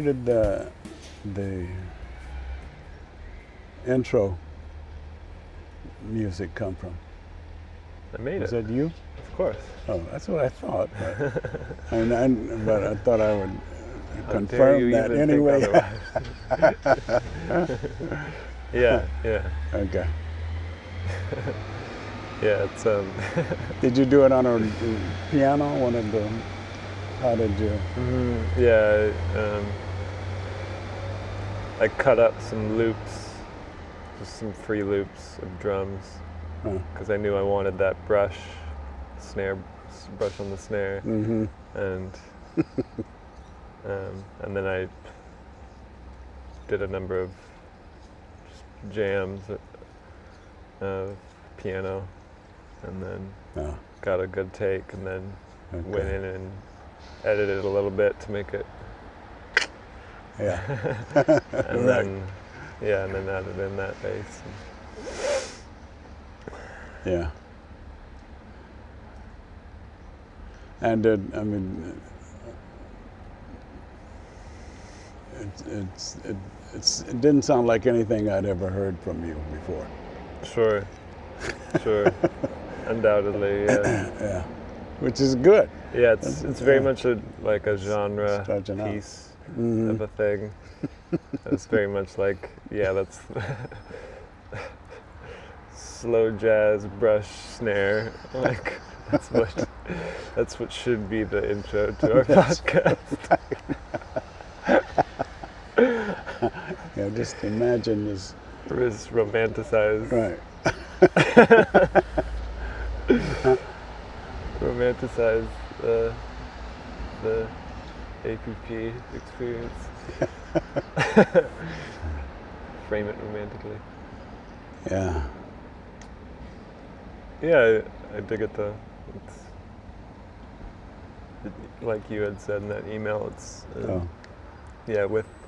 did the intro music come from? I made Was it. that you? Of course. Oh, that's what I thought. But I thought I would How dare confirm you that even anyway. think otherwise? Yeah. Okay. Yeah, it's Did you do it on a piano? One of the? How did you? yeah. I cut up some loops, just some free loops of drums, because I knew I wanted that brush on the snare, Mm-hmm. and then I did a number of just jams of piano, and then got a good take, and then went in and edited a little bit to make it. Yeah. And then added in that bass. Yeah. And it didn't sound like anything I'd ever heard from you before. Sure. Undoubtedly, yeah. Yeah. Which is good. Yeah, it's very much a genre piece of a thing. It's very much like, that's slow jazz brush snare. Like that's what should be the intro to our podcast. Yeah, just imagine this. It's romanticized. Right. Romanticize the APP experience. Frame it romantically. Yeah. Yeah, I dig it though. Like you had said in that email, it's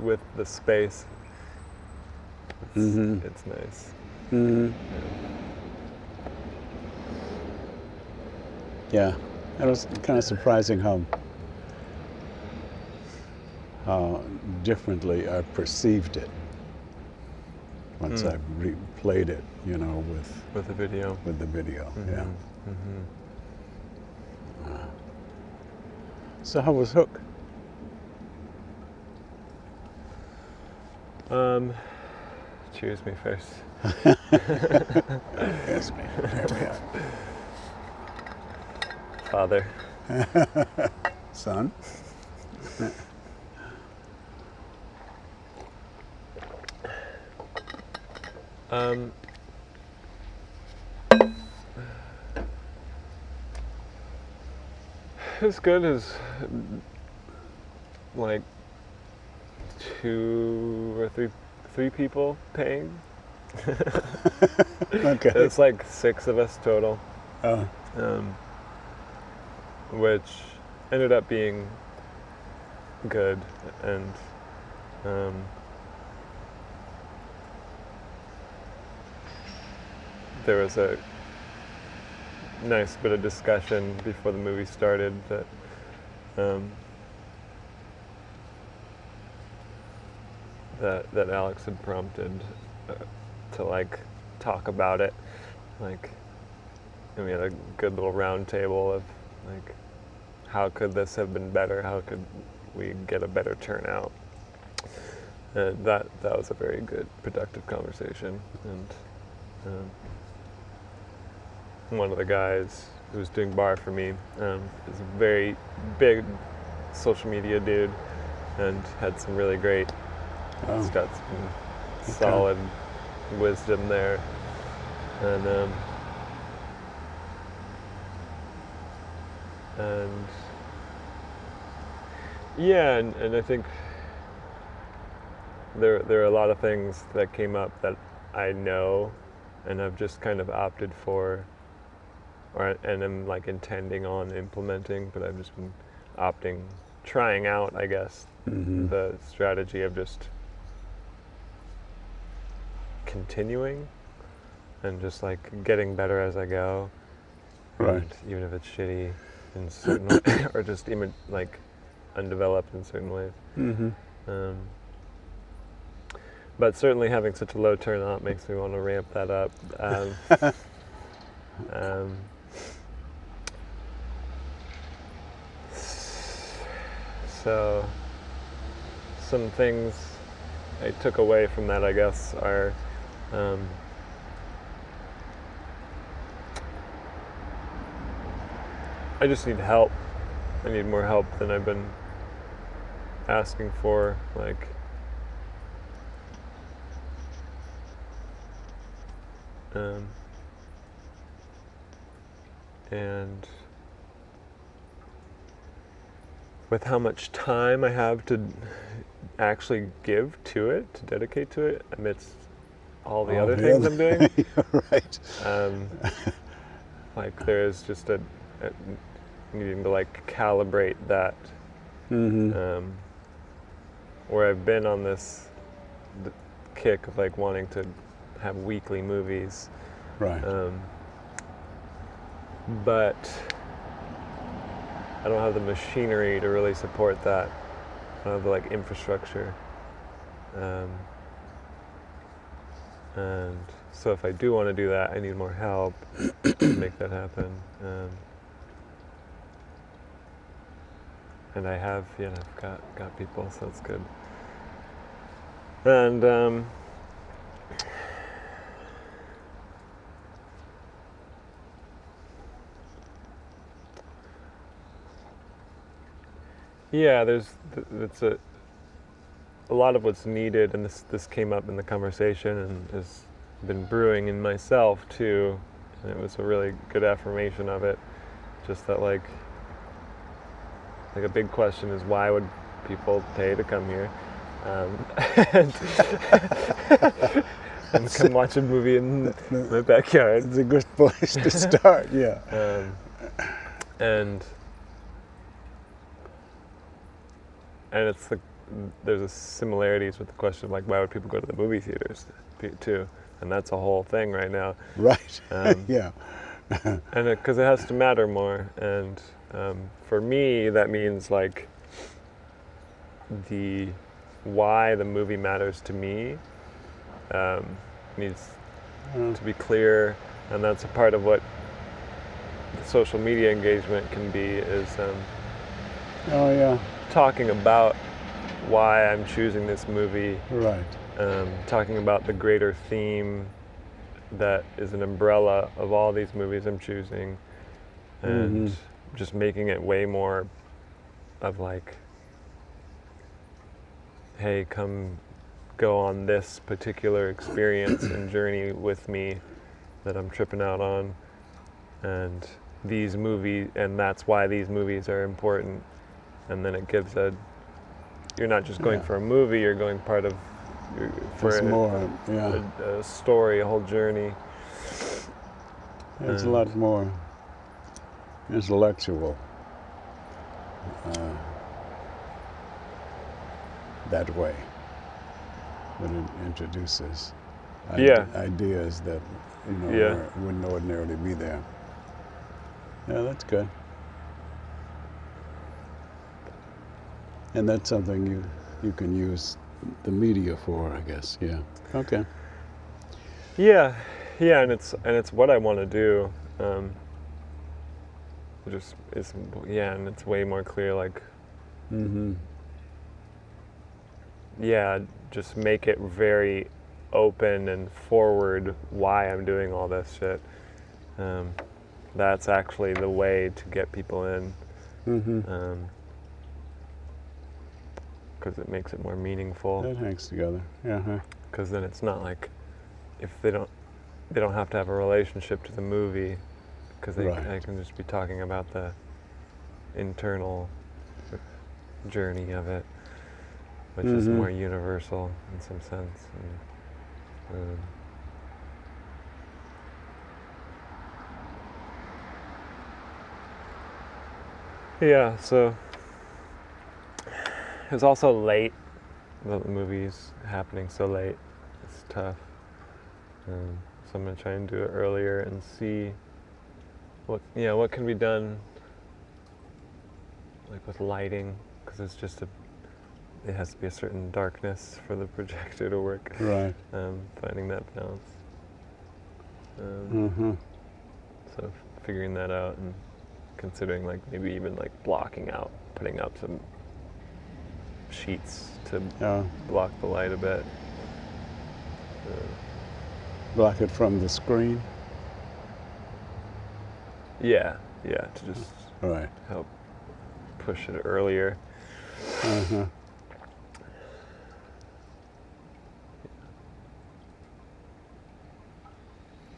with the space. It's nice. Mm-hmm. Yeah, it was kind of surprising how differently I perceived it once I replayed it, with the video. With the video, yeah. So how was Hook? Cheers me first. Yes, me. There we are. Father. Son. As good as like 2 or 3 people paying. Okay. It's like 6 of us total. Which ended up being good, and there was a nice bit of discussion before the movie started that that Alex had prompted to talk about it, and we had a good little round table of how could this have been better? How could we get a better turnout? And that was a very good, productive conversation. And one of the guys who was doing bar for me is a very big social media dude, and had some really great. He's got some solid wisdom there, and I think there are a lot of things that came up that I know and I've just kind of opted for, and I'm intending on implementing, but I've just been trying out, I guess, the strategy of just continuing and just getting better as I go. Right. And even if it's shitty in certain ways, or just even undeveloped in certain ways. Um, but certainly having such a low turnout makes me want to ramp that up. Um, so some things I took away from that, I guess, are I just need help. I need more help than I've been asking for, like and with how much time I have to actually give to it, to dedicate to it, amidst all the other things I'm doing. Right. Like there's just a needing to like calibrate that. Where I've been on this kick of like wanting to have weekly movies. Right. But I don't have the machinery to really support that. I don't have the like infrastructure. And so if I do want to do that, I need more help to make that happen. And I have, I've got people, so it's good. And yeah, it's a lot of what's needed, and this came up in the conversation and has been brewing in myself too, and it was a really good affirmation of it. Just that like a big question is, why would people pay to come here and come watch a movie in my backyard? It's a good place to start. Yeah. And it's there's a similarities with the question of like, why would people go to the movie theaters too? And that's a whole thing right now. Right. Yeah. And because it has to matter more. And for me, that means like the why the movie matters to me needs to be clear, and that's a part of what the social media engagement can be, is Oh yeah. talking about why I'm choosing this movie. Right. Talking about the greater theme that is an umbrella of all these movies I'm choosing, and just making it way more of like, hey, come go on this particular experience and journey with me that I'm tripping out on, and these movies, and that's why these movies are important. And then it gives you're not just going for a movie, you're going for a story, a whole journey. It's a lot more intellectual that way, but it introduces ideas that wouldn't ordinarily be there. Yeah, that's good. And that's something you can use the media for, I guess. Yeah. Okay. Yeah, and it's what I want to do. And it's way more clear. Like, just make it very open and forward why I'm doing all this shit. That's actually the way to get people in. Because it makes it more meaningful. That hangs together. Yeah. Because then it's not like, if they don't have to have a relationship to the movie, because I can just be talking about the internal journey of it, which is more universal in some sense. And, so it was also late. The movie's happening so late. It's tough. So I'm gonna try and do it earlier and see what can be done, like with lighting, because it's just it has to be a certain darkness for the projector to work. Right. Finding that balance. Mm-hmm. So figuring that out and considering like maybe even like blocking out, putting out some sheets to block the light a bit. Block it from the screen? Yeah, to just Right. help push it earlier. Uh-huh.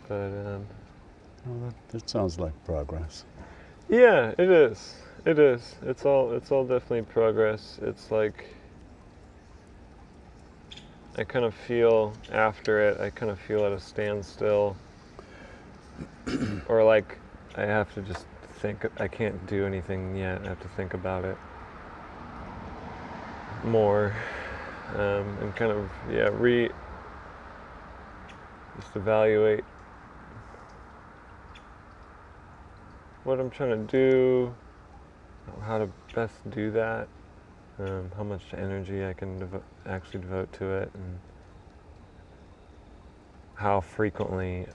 But Well, that sounds like progress. yeah, it is. It is. It's all definitely progress. It's like I kind of feel after it, I kind of feel at a standstill. Or like I have to just think, I can't do anything yet. I have to think about it more. And kind of, just evaluate what I'm trying to do, how to best do that, how much energy I can actually devote to it, and how frequently,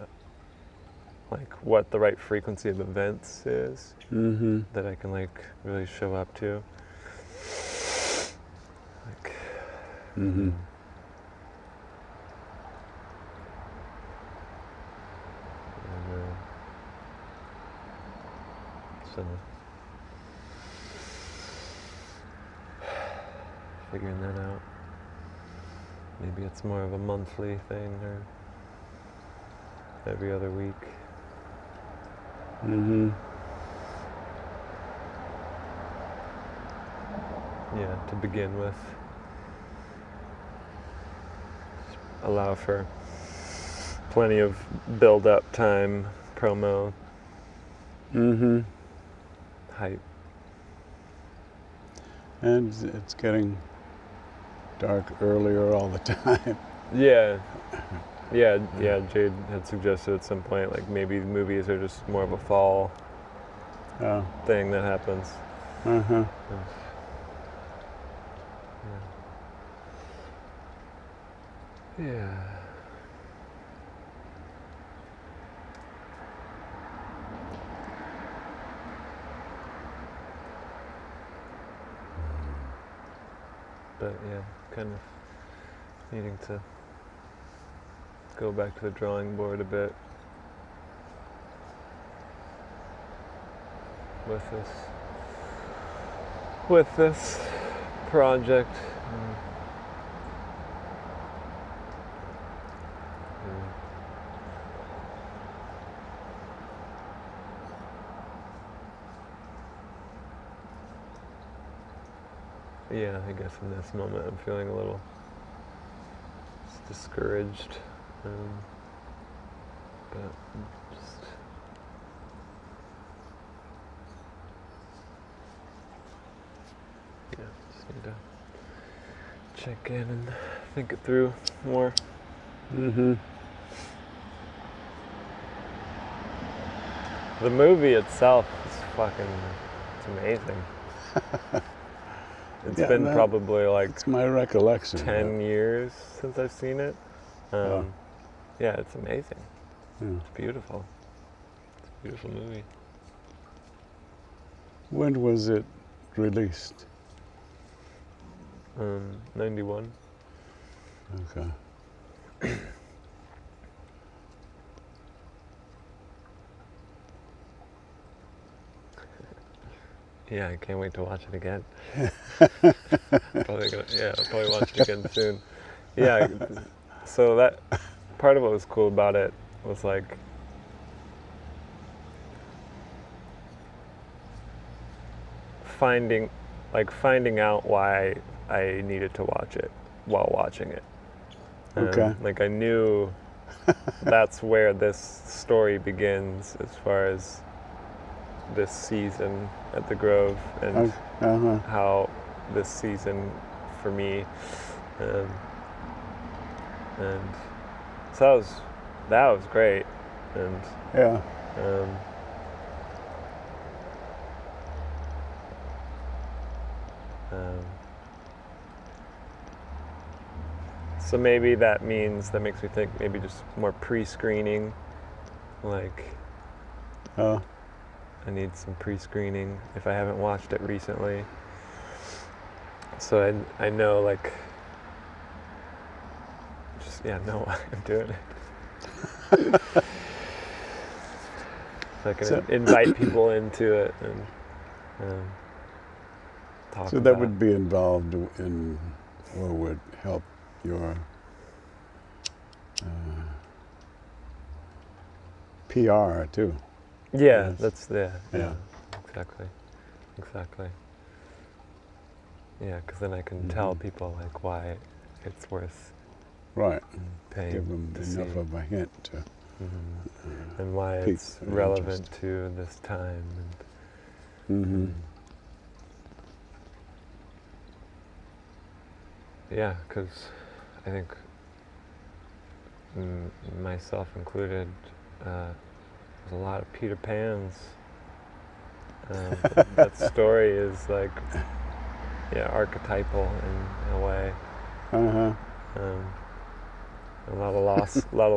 like what the right frequency of events is that I can like really show up to. Like, so figuring that out. Maybe it's more of a monthly thing or every other week. Yeah, to begin with. Allow for plenty of build-up time, promo, hype. And it's getting dark earlier all the time. Yeah. Jade had suggested at some point, like maybe movies are just more of a fall thing that happens. Yeah. But yeah, kind of needing to go back to the drawing board a bit with this project. Yeah, I guess in this moment I'm feeling a little discouraged, but just need to check in and think it through more. The movie itself is it's amazing. It's been probably like it's my recollection. 10 years since I've seen it. Yeah, it's amazing. It's beautiful. It's a beautiful movie. When was it released? 91. Okay. Yeah, I can't wait to watch it again. I'll probably watch it again soon. Yeah, so that part of what was cool about it was like finding out why I needed to watch it while watching it. Okay. Like I knew that's where this story begins as far as this season at the Grove and how this season for me and so that was great and So maybe that makes me think maybe just more pre-screening, like Oh, I need some pre-screening if I haven't watched it recently. So I know, like, just know why I'm doing it. So I can invite people into it and talk so about that would be involved in, or would help your PR too. Yeah, Yes. yeah, exactly. Yeah, because then I can tell people like why it's worth Right. paying Give them to enough see. of a hint to And why pique it's their relevant interest. to this time. Mm-hmm. Yeah, because I think myself included, there's a lot of Peter Pans. That story is like, archetypal in a way. Uh-huh. A lot of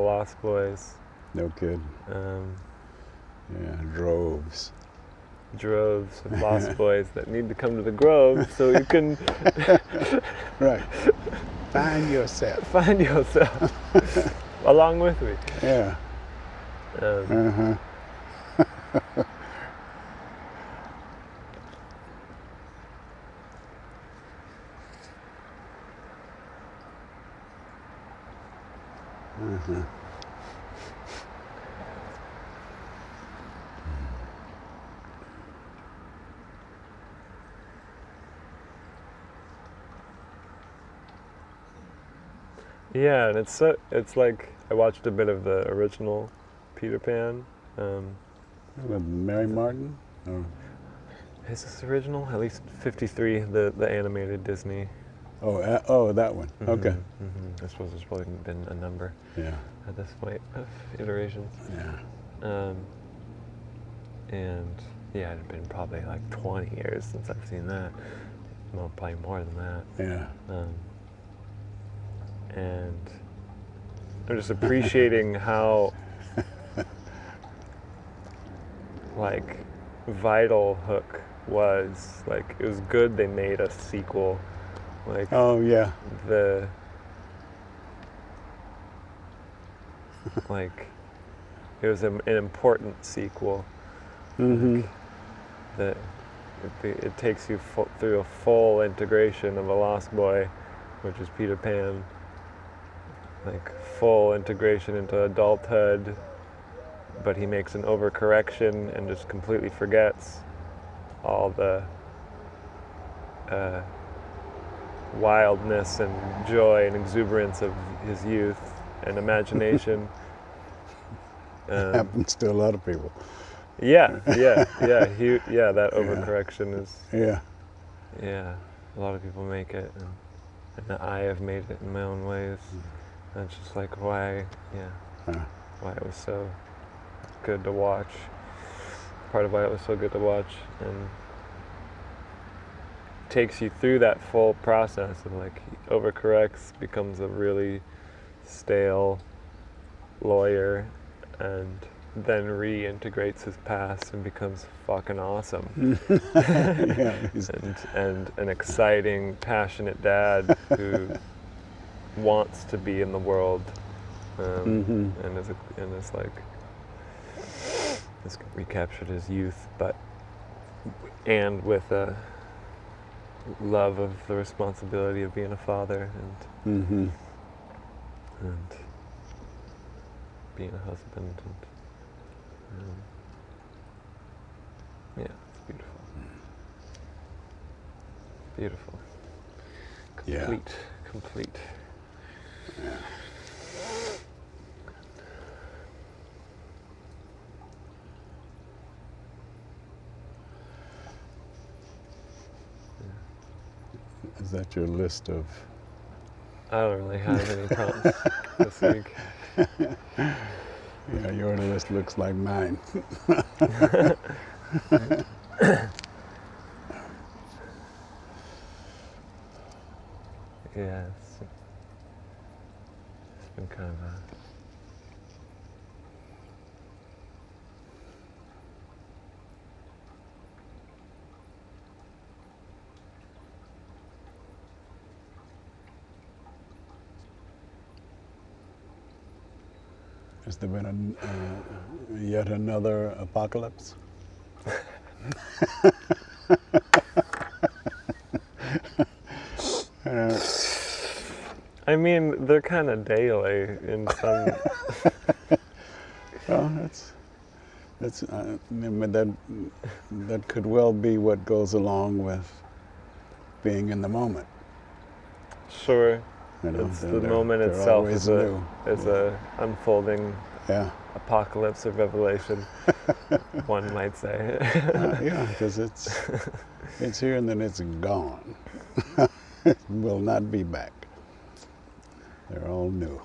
lost boys. No kid. Yeah, droves. Droves of lost boys that need to come to the Grove so you can Right. Find yourself. find yourself along with me. Yeah. Uh-huh. Uh-huh. Yeah, and it's like I watched a bit of the original Peter Pan. With Mary Martin? Oh. Is this original? At least 53, the animated Disney. Oh, that one. Okay. I suppose there's probably been a number Yeah. at this point of iterations. Yeah. And yeah, it had been probably like 20 years since I've seen that. Well, probably more than that. Yeah. And I'm just appreciating how like vital Hook was. Like, it was good they made a sequel. Like, Oh, yeah. like it was an important sequel. Mm-hmm. Like, that it takes you through a full integration of a lost boy, which is Peter Pan. Like, full integration into adulthood, but he makes an overcorrection and just completely forgets all the wildness and joy and exuberance of his youth and imagination. Happens to a lot of people. That overcorrection is. Yeah. Yeah, a lot of people make it, and I have made it in my own ways. And it's just like why it was so good to watch. Part of why it was so good to watch, and takes you through that full process of, like, he overcorrects, becomes a really stale lawyer, and then reintegrates his past and becomes fucking awesome. Yeah. and an exciting, passionate dad who wants to be in the world, and is like, has recaptured his youth, and with a love of the responsibility of being a father and being a husband, and it's beautiful. Beautiful. Complete. Yeah. Is that your list of? I don't really have any prompts this week. Yeah, your list looks like mine. Yes. been kind of a Has there been yet another apocalypse? I mean, they're kind of daily in some. Well, I mean, that could well be what goes along with being in the moment. Sure, You know, it's the moment they're itself always is new. a unfolding Yeah, apocalypse of revelation, one might say. yeah, because it's here and then it's gone. It will not be back. They're all new.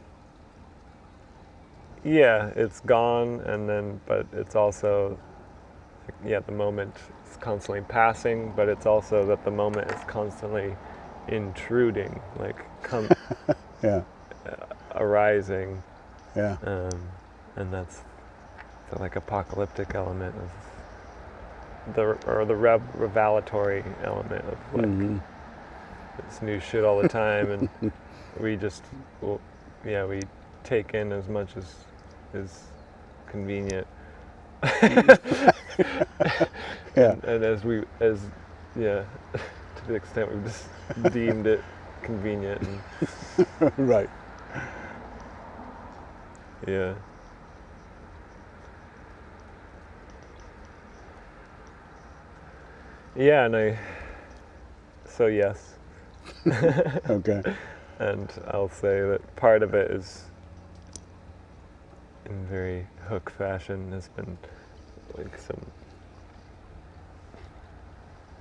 Yeah, it's gone, and then, but it's also, yeah, the moment is constantly passing, but it's also that the moment is constantly intruding, like Yeah, arising, yeah, and that's the like apocalyptic element of the revelatory element of like it's new shit all the time, and we just, well, yeah, we take in as much as is convenient. yeah. And as yeah, to the extent we've just deemed it convenient, and Right. yeah. Yeah, and so yes. Okay. And I'll say that part of it is, in very Hook fashion, has been like some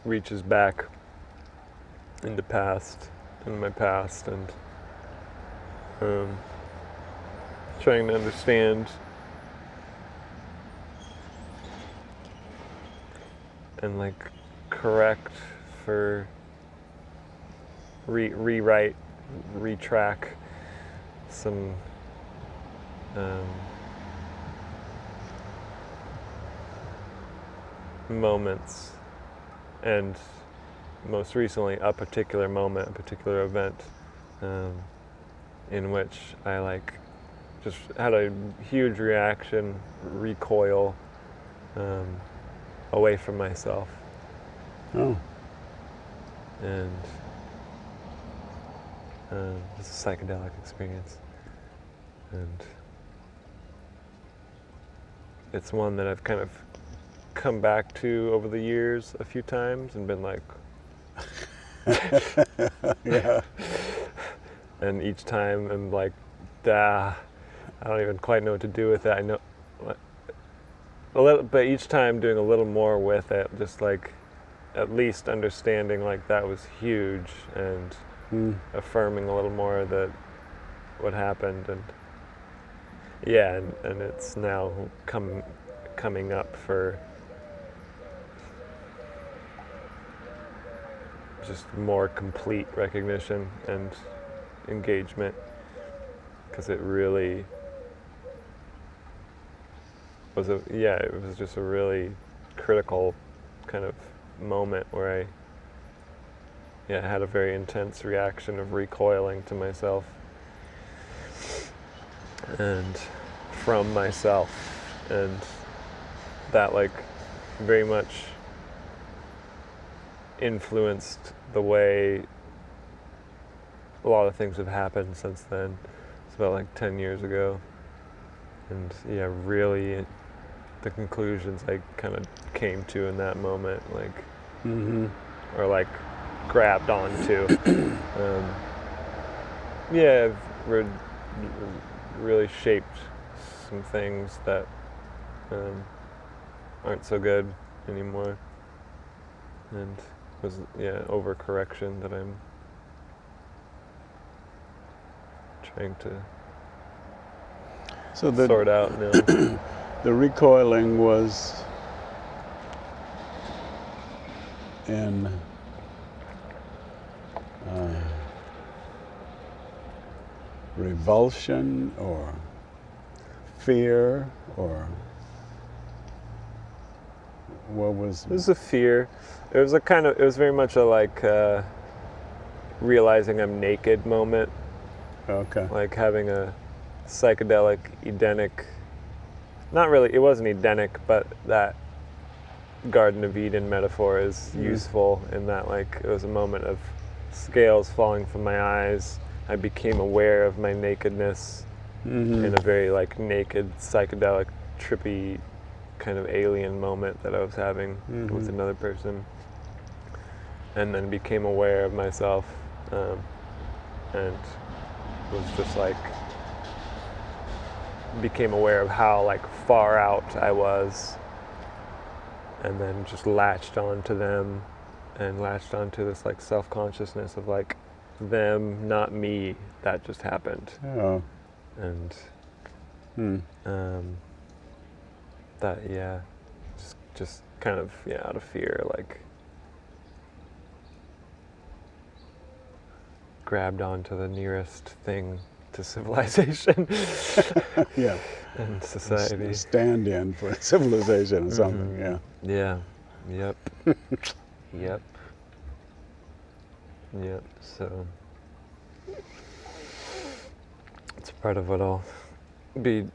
reaches back in the past, in my past, and trying to understand and like correct for rewrite, retrack some moments, and most recently a particular moment, a particular event in which I like just had a huge reaction, recoil away from myself. Oh. And it's a psychedelic experience, and it's one that I've kind of come back to over the years a few times and been like Yeah. and each time I'm like, I don't even quite know what to do with it. I know a little, but each time doing a little more with it, just like at least understanding like that was huge, and affirming a little more that what happened, and yeah, and it's now coming up for just more complete recognition and engagement, because it really was it was just a really critical kind of moment where I had a very intense reaction of recoiling to myself and from myself, and that like very much influenced the way a lot of things have happened since then. It's about like 10 years ago, and yeah, really the conclusions I kind of came to in that moment, like or like grabbed onto yeah, really shaped some things that aren't so good anymore, and was overcorrection that I'm trying to sort out now. The recoiling was in revulsion or fear, or what was It was a fear. It was it was very much a like realizing I'm naked moment, okay? like having a psychedelic, Edenic, not really, it wasn't Edenic, but that Garden of Eden metaphor is useful in that like it was a moment of scales falling from my eyes. I became aware of my nakedness in a very like naked, psychedelic, trippy kind of alien moment that I was having with another person, and then became aware of myself, and was just like became aware of how like far out I was, and then just latched onto them and latched onto this like self-consciousness of like them, not me, that just happened. Oh. And that just kind of out of fear, like grabbed onto the nearest thing to civilization Yeah. and society. Stand in for civilization or something. Yeah. Yeah. Yep. Yep. Yep. So it's part of what I'll be.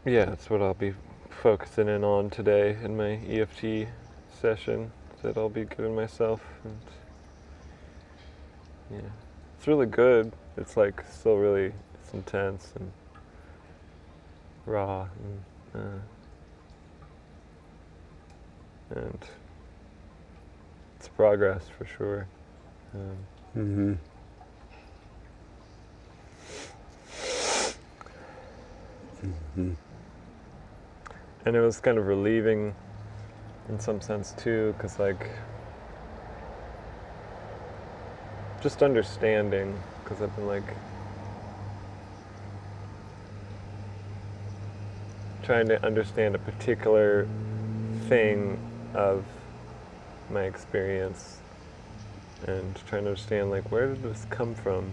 Yeah, it's what I'll be focusing in on today in my EFT session that I'll be giving myself. And yeah, it's really good. It's like still really, it's intense and raw and it's progress for sure. And it was kind of relieving in some sense too, because like just understanding, because I've been like trying to understand a particular thing of my experience and trying to understand like where did this come from,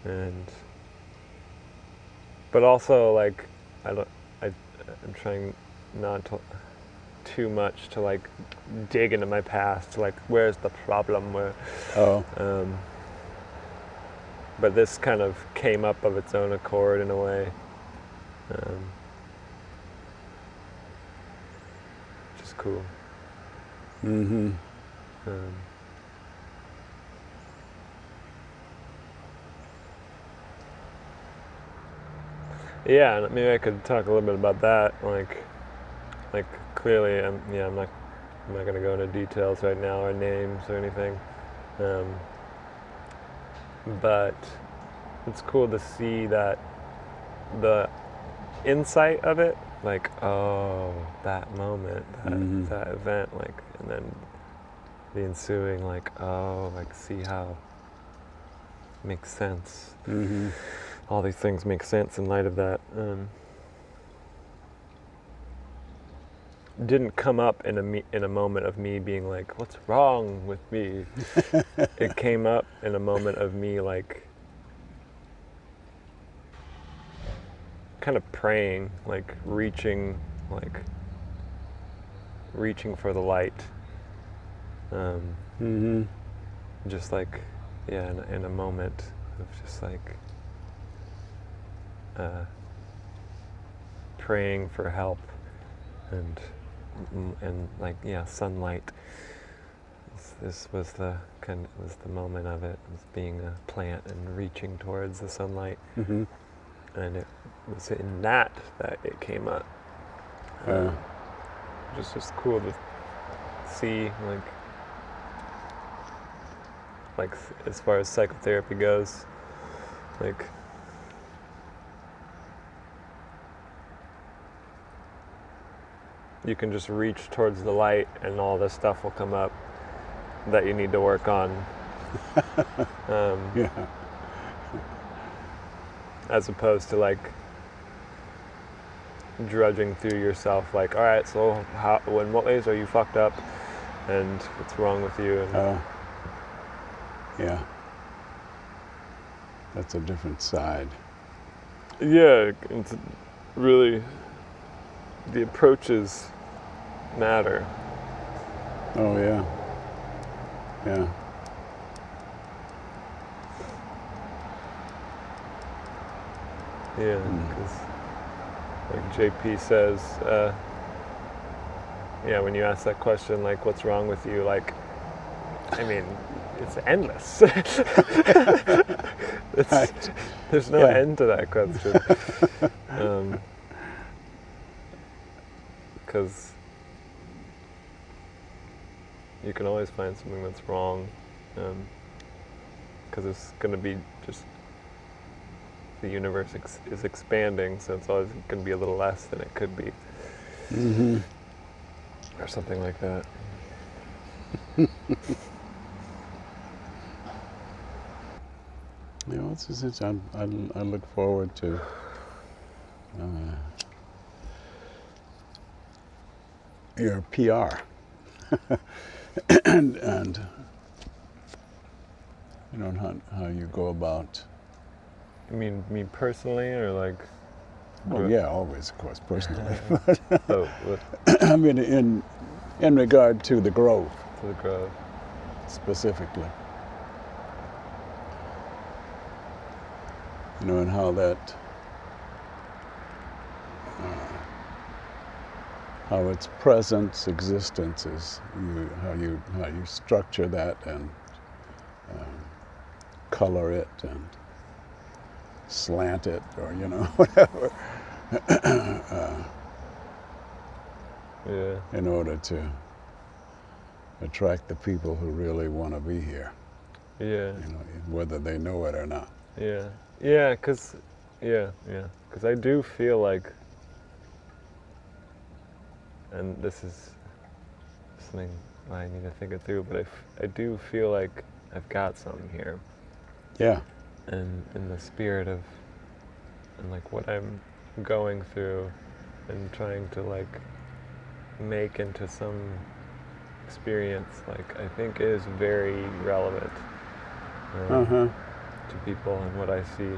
and but also like I'm trying not to too much to like dig into my past, like where's the problem, where but this kind of came up of its own accord in a way, which is cool. Yeah, maybe I could talk a little bit about that. Like clearly, I'm not going to go into details right now or names or anything, but it's cool to see that the insight of it, like that moment, that event, like, and then the ensuing, like like see how it makes sense. All these things make sense in light of that. Didn't come up in a moment of me being like, what's wrong with me? It came up in a moment of me like kind of praying, like reaching for the light. Just like, in a moment of just like praying for help and like sunlight. This was the moment of it, was being a plant and reaching towards the sunlight, and it was in that it came up. Just cool to see, like as far as psychotherapy goes, like you can just reach towards the light and all this stuff will come up that you need to work on. As opposed to like drudging through yourself, like, all right, so in what ways are you fucked up? and what's wrong with you. And yeah. That's a different side. yeah, it's really, the approaches matter. Oh, yeah. Yeah. Yeah, because like JP says, yeah, when you ask that question, like, what's wrong with you? Like, I mean, it's endless. Right. There's no end to that question. Because you can always find something that's wrong. Because it's going to be just, the universe is expanding, so it's always going to be a little less than it could be. Mm-hmm. Or something like that. You know, it's just, I look forward to your PR and you know how you go about. You mean me personally, or like? Well, yeah, always, of course, personally. Oh, what? I mean, in regard to the grove. To the grove. Specifically. You know, and how that, how its presence, existence is, how you structure that and color it and slant it, or you know, whatever. Yeah. In order to attract the people who really want to be here. Yeah. You know, whether they know it or not. Yeah. Yeah, because I do feel like, and this is something I need to think it through, but I do feel like I've got something here. Yeah. And in the spirit of, and like what I'm going through and trying to like make into some experience, like I think is very relevant to people and what I see,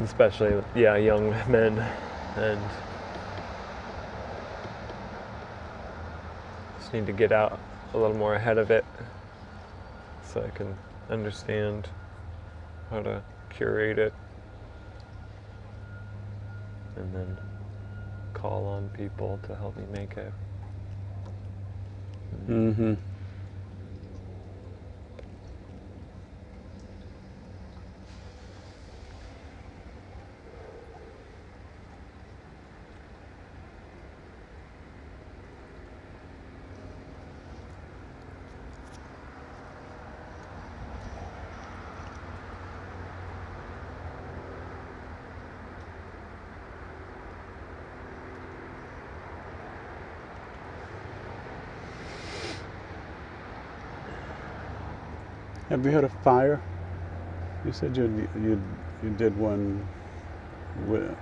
especially young men, and just need to get out a little more ahead of it so I can understand how to curate it and then call on people to help me make it. Mm-hmm. Have you had a fire? You said you did one with,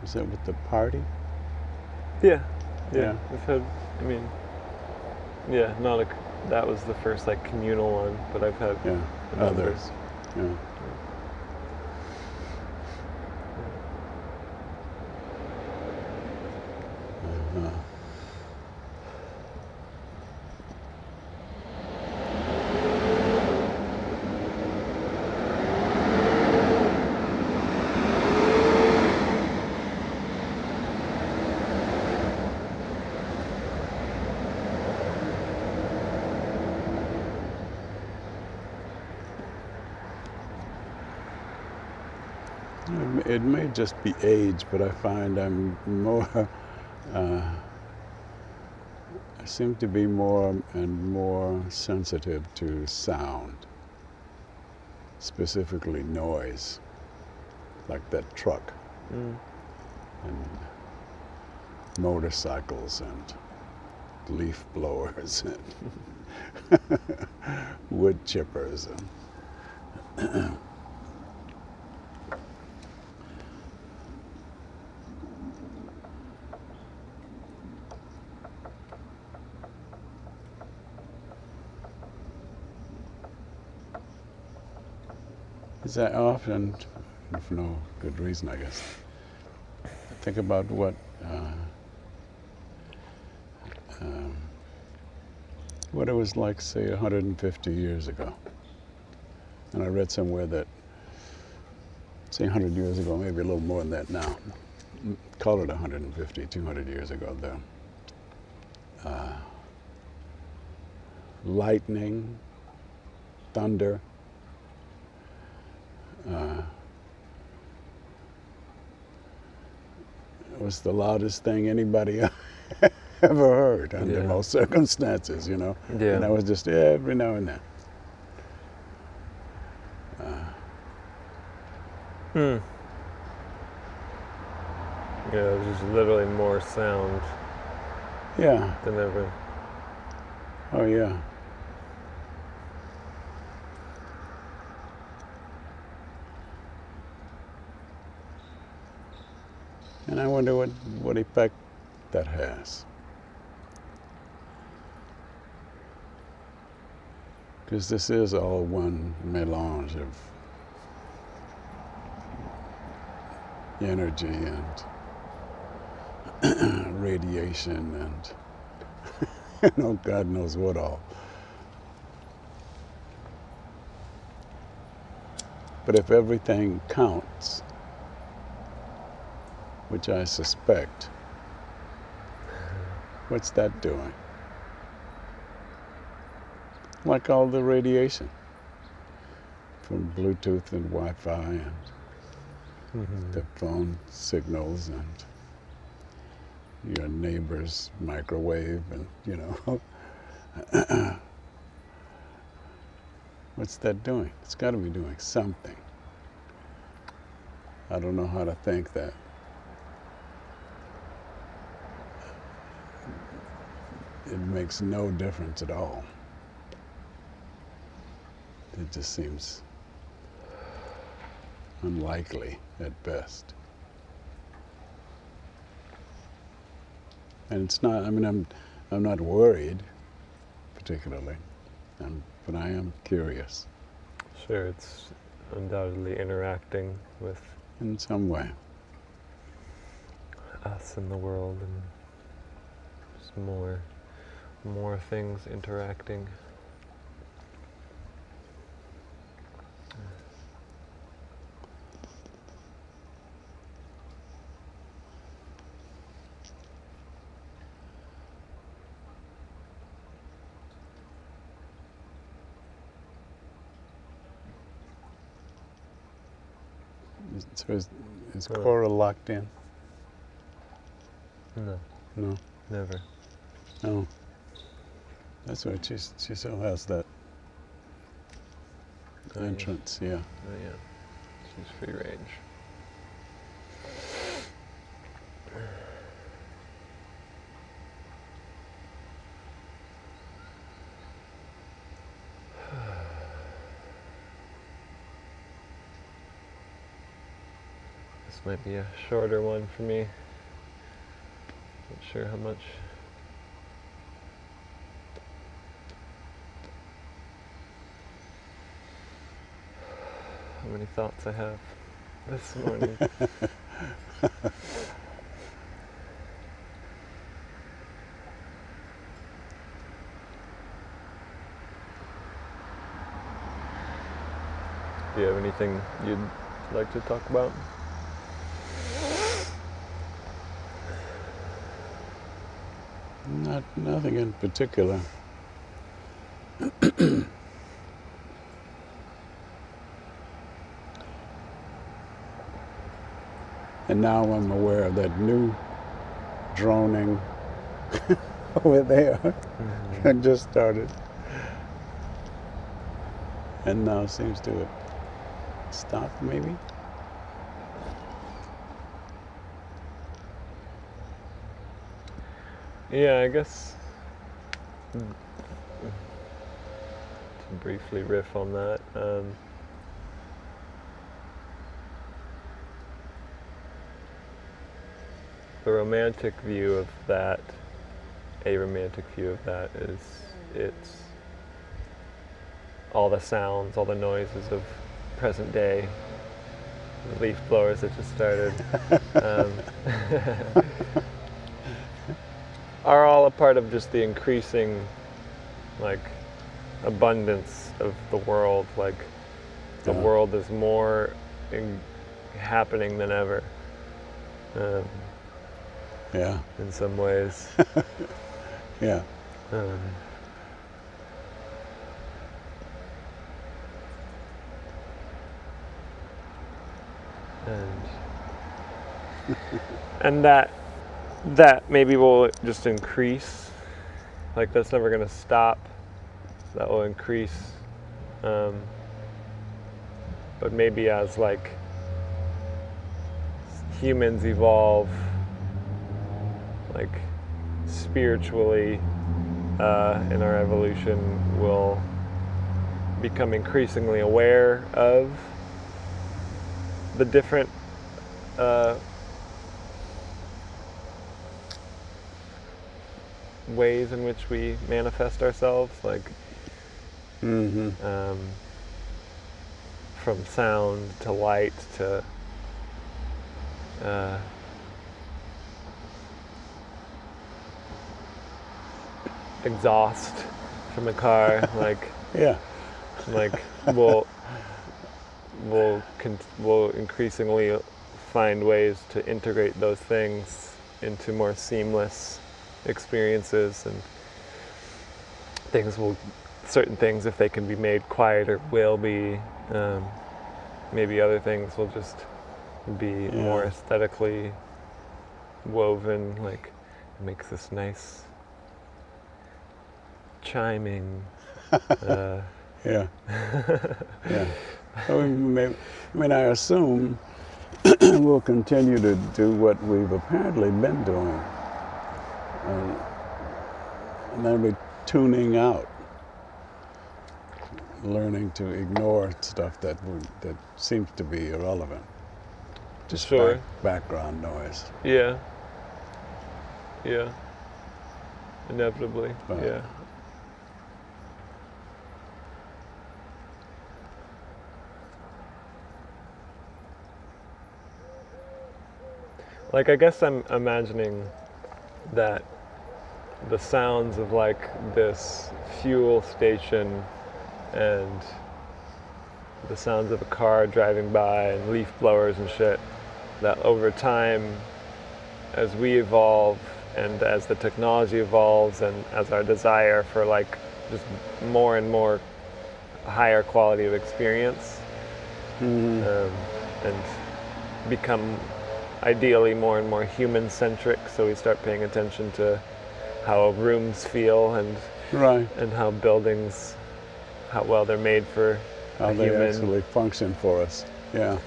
was that with the party? Yeah. Yeah. We've had, I mean, not that was the first like communal one, but I've had others. Yeah. It may just be age, but I find I'm more, I seem to be more and more sensitive to sound, specifically noise, like that truck and motorcycles and leaf blowers and wood chippers and Because I often, for no good reason, I guess, think about what it was like, say, 150 years ago. And I read somewhere that, say, 100 years ago, maybe a little more than that now, call it 150, 200 years ago, the lightning, thunder, was the loudest thing anybody ever heard under most circumstances, you know. Yeah. And that was just every now and then. Yeah, there's just literally more sound Yeah. than ever. Oh, yeah. And I wonder what effect that has. Because this is all one melange of energy and radiation and you know, God knows what all. But if everything counts, which I suspect, what's that doing? Like all the radiation from Bluetooth and Wi-Fi and the phone signals and your neighbor's microwave and, you know. What's that doing? It's got to be doing something. I don't know how to think that. It makes no difference at all. It just seems unlikely at best. And it's not, I mean, I'm not worried particularly, but I am curious. Sure, it's undoubtedly interacting with In some way. us in the world, and just more things interacting. So is Cora locked in? No, No. never. No. That's right. She still has that entrance. Yeah. Oh, yeah. She's free range. This might be a shorter one for me. Not sure how much. How many thoughts I have this morning. Do you have anything you'd like to talk about? Nothing in particular. And now I'm aware of that new droning over there that just started. And now seems to have stopped, maybe? Yeah, I guess to briefly riff on that. The romantic view of that, a romantic view of that is it's all the sounds, all the noises of present day leaf blowers that just started, um, are all a part of just the increasing, like, abundance of the world. Like, the world is more happening than ever. Yeah. In some ways. Yeah. And that maybe will just increase. Like, that's never going to stop. That will increase. But maybe as, like, humans evolve, like, spiritually, in our evolution, we'll become increasingly aware of the different ways in which we manifest ourselves, like, from sound to light to exhaust from a car. Like, Yeah. like we'll increasingly find ways to integrate those things into more seamless experiences, and certain things, if they can be made quieter, will be. Maybe other things will just be more aesthetically woven. Like, it makes this nice chiming. Yeah. Yeah. So I assume we'll continue to do what we've apparently been doing, and then we're tuning out, learning to ignore stuff that seems to be irrelevant, just Sure. background noise. Yeah. Inevitably. But, yeah. Like, I guess I'm imagining that the sounds of, like, this fuel station and the sounds of a car driving by and leaf blowers and shit, that over time, as we evolve and as the technology evolves and as our desire for, like, just more and more higher quality of experience, and become ideally more and more human-centric, so we start paying attention to how rooms feel and how buildings, how well they're made for how a they human. actually function for us. Yeah.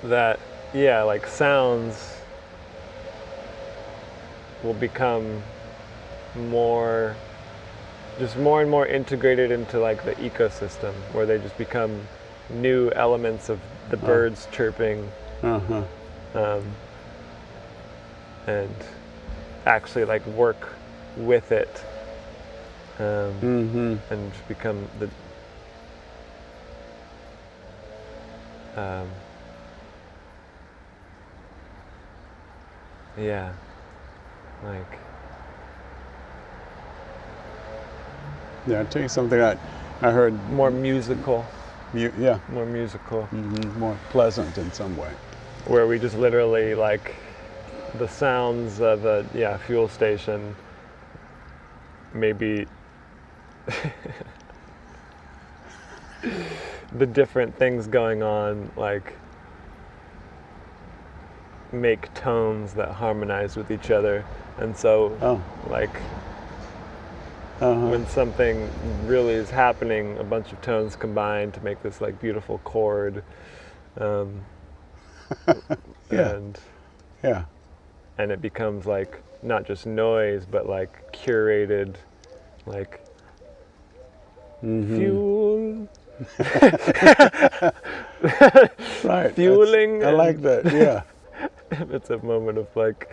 That, like, sounds will become more and more integrated into, like, the ecosystem, where they just become new elements of the birds chirping. And actually, like, work with it, and just become the like, I'll tell you something I heard. more musical. More musical. More pleasant in some way. Where we just literally, like, the sounds of a fuel station, maybe the different things going on, like, make tones that harmonize with each other. And so, like, when something really is happening, a bunch of tones combine to make this, like, beautiful chord. And it becomes, like, not just noise, but, like, curated, like, fuel. Right. Fueling. I like that. Yeah. It's a moment of, like,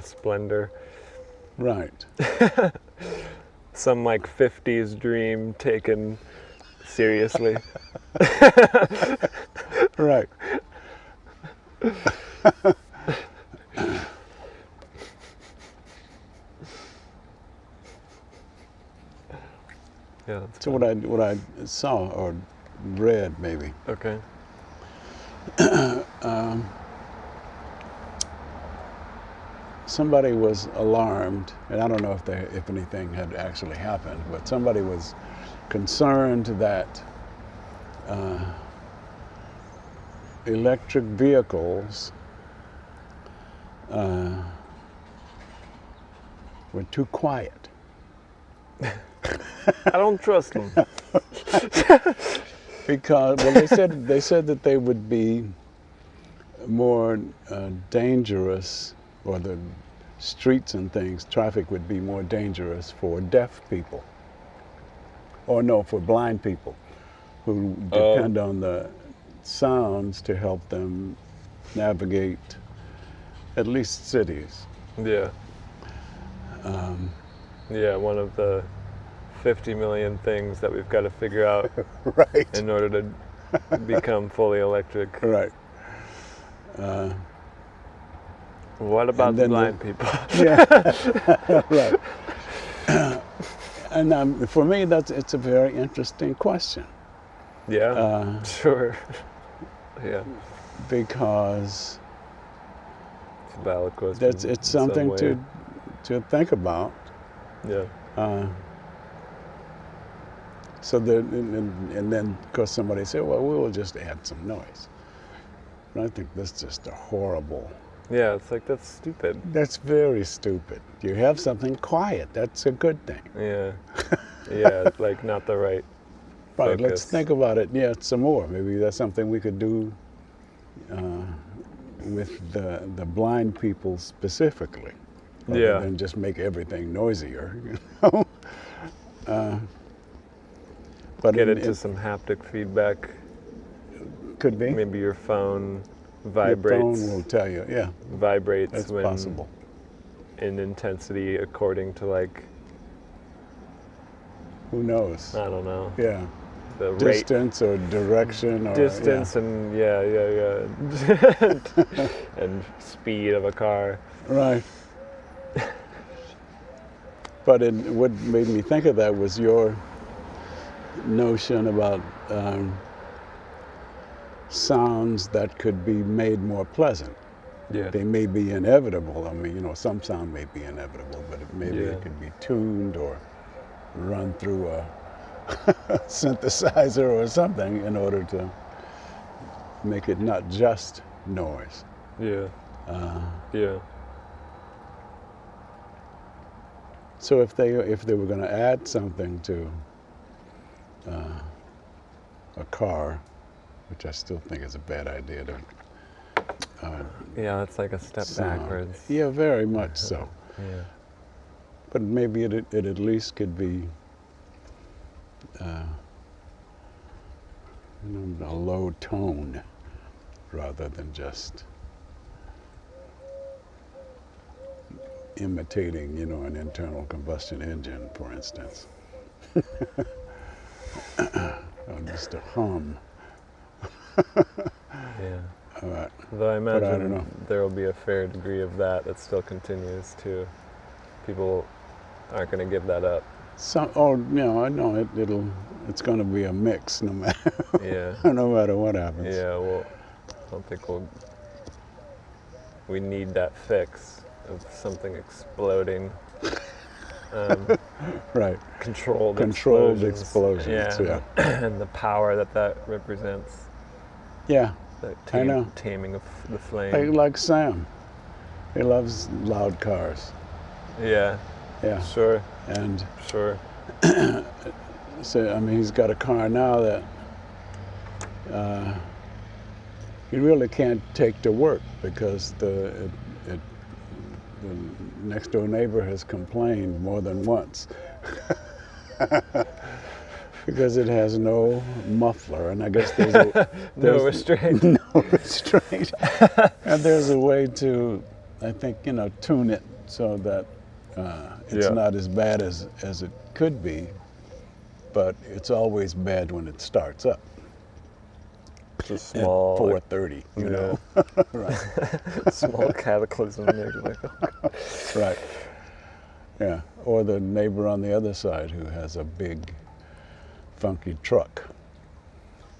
splendor. Right. some like 50s dream taken seriously. Right. Yeah, that's So fun. what I saw or read maybe, Okay. somebody was alarmed, and I don't know if anything had actually happened, but somebody was concerned that electric vehicles were too quiet. I don't trust them. Because, well, they said that they would be more dangerous, or the streets and things, traffic would be more dangerous for deaf people, or no, for blind people who depend on the sounds to help them navigate at least cities. Yeah. Yeah, one of the 50 million things that we've got to figure out Right. in order to become fully electric. Right. What about And the then blind people? Yeah. Right. And for me, it's a very interesting question. Yeah, sure. Yeah, Because it's a valid question. it's in something some way. to think about. Yeah, So and then, of course, somebody said, well, we will just add some noise. And I think that's just a horrible, yeah. It's like that's stupid. that's very stupid. You have something quiet, that's a good thing. Yeah, yeah. Like not the right. Right, let's Focus. think about it, yeah, some more. Maybe that's something we could do with the blind people specifically. Rather Yeah. than just make everything noisier, you know? But Get it into some haptic feedback. could be. Maybe your phone Your vibrates. phone will tell you, yeah, Vibrates that's when possible. in intensity according to like Who knows? I don't know Yeah, the rate. distance or direction or Distance and yeah and speed of a car. Yeah. Right. But what made me think of that was your notion about sounds that could be made more pleasant. Yeah. They may be inevitable. I mean, you know, some sound may be inevitable, but maybe Yeah. it could be tuned or run through a synthesizer or something in order to make it not just noise. Yeah. Yeah. So if they were going to add something to a car, which I still think is a bad idea to Yeah, it's like a step sound. backwards. Yeah, very much so. Yeah. But maybe it at least could be a low tone rather than just imitating, you know, an internal combustion engine, for instance. Or just a hum. Yeah. All right. Though I I don't know. imagine there will be a fair degree of that still continues too. People aren't going to give that up. Oh, you know, I know it's going to be a mix no matter Yeah. no matter what happens. Yeah, well, I don't think we need that fix of something exploding. Right. Controlled explosions. Yeah. And the power that represents. Yeah. The I know. taming of the flame. Like Sam. He loves loud cars. Yeah, Yeah. sure, And sure. so, I mean, he's got a car now that he really can't take to work because the next door neighbor has complained more than once because it has no muffler, and I guess No restraint. no restraint. And there's a way to, I think, you know, tune it so that It's not as bad as it could be, but it's always bad when it starts up. It's a small, at 4:30, you know. Right. Small cataclysm. Like, oh. Right. Yeah. Or the neighbor on the other side who has a big, funky truck.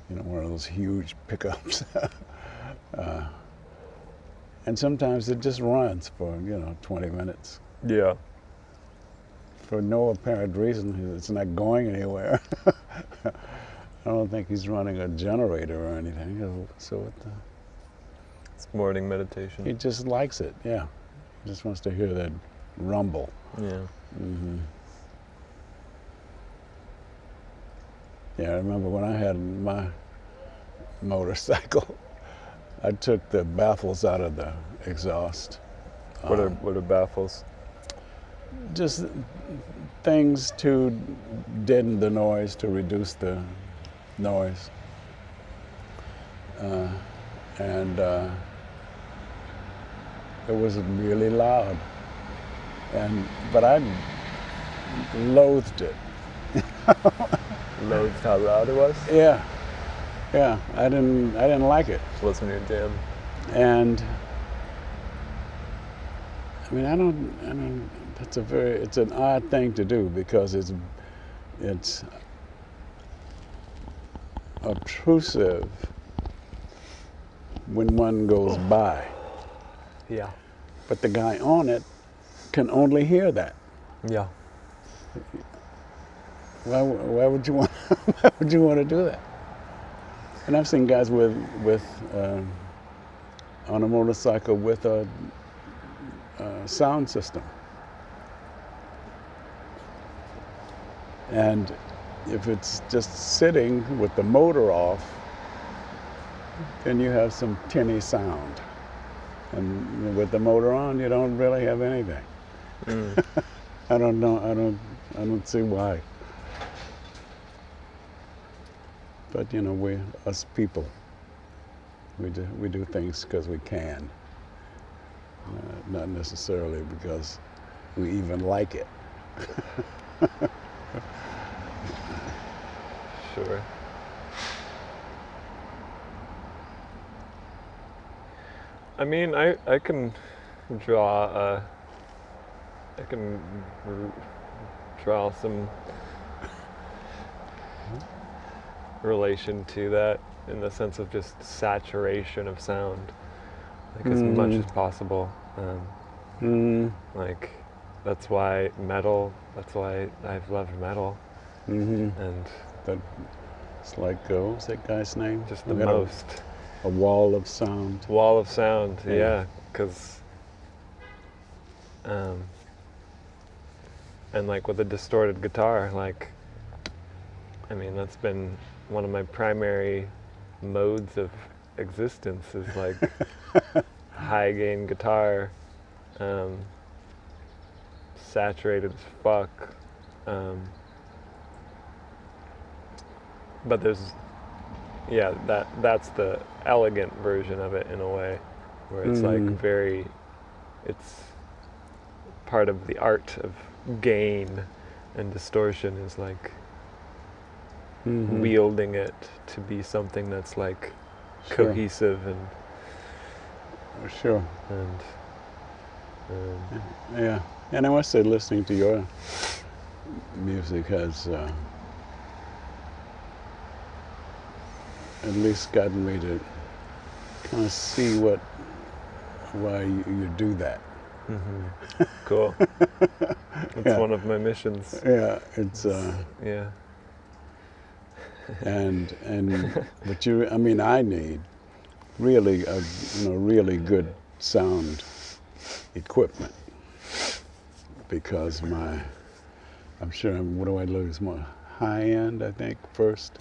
You know, one of those huge pickups. And sometimes it just runs for, 20 minutes. Yeah. For no apparent reason. It's not going anywhere. I don't think he's running a generator or anything. So it's morning meditation. He just likes it, yeah. He just wants to hear that rumble. Yeah. Mm-hmm. Yeah, I remember when I had my motorcycle, I took the baffles out of the exhaust. What are baffles? Just things to deaden the noise, to reduce the noise. And it was really loud. But I loathed it. Loathed how loud it was? Yeah. I didn't like it. It wasn't your jam. And I mean, I don't. It's an odd thing to do because it's obtrusive when one goes by. Yeah. But the guy on it can only hear that. Yeah. Why would you want? Why would you want to do that? And I've seen guys with on a motorcycle with a sound system. And if it's just sitting with the motor off, then you have some tinny sound. And with the motor on, you don't really have anything. Mm. I don't know. I don't see why. But us people, we do things because we can, not necessarily because we even like it. Sure. I mean, I can draw some relation to that in the sense of just saturation of sound, like as much as possible. Like that's why I've loved metal. And it's like what was that guy's name? Just the most. A wall of sound. Wall of sound, yeah, because and like with a distorted guitar, like, I mean, that's been one of my primary modes of existence is like high gain guitar, saturated as fuck, but there's, that's the elegant version of it in a way, where it's like it's part of the art of gain and distortion is like wielding it to be something that's like cohesive and yeah. And I must say, listening to your music has at least gotten me to kind of see why you do that. Cool. It's one of my missions. Yeah, it's yeah. and but I need really really good sound equipment because I'm sure what do I lose more high end I think first.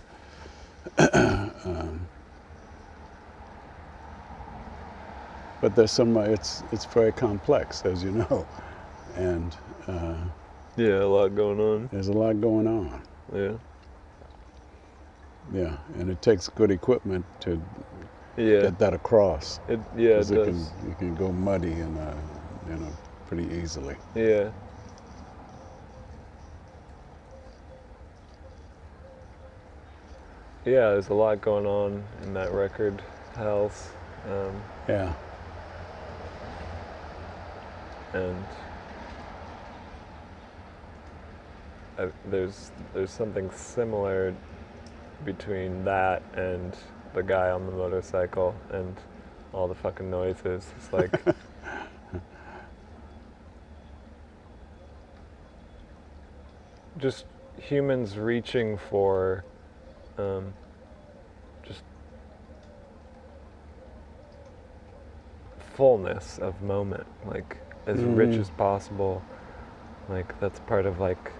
But there's it's very complex, as you know, and a lot going on. There's a lot going on. Yeah, and it takes good equipment to get that across. It does. It can go muddy and pretty easily. Yeah, yeah, there's a lot going on in that record, Hells. Yeah. And there's something similar between that and the guy on the motorcycle and all the fucking noises. It's like just humans reaching for just fullness of moment, like as rich as possible. Like that's part of like,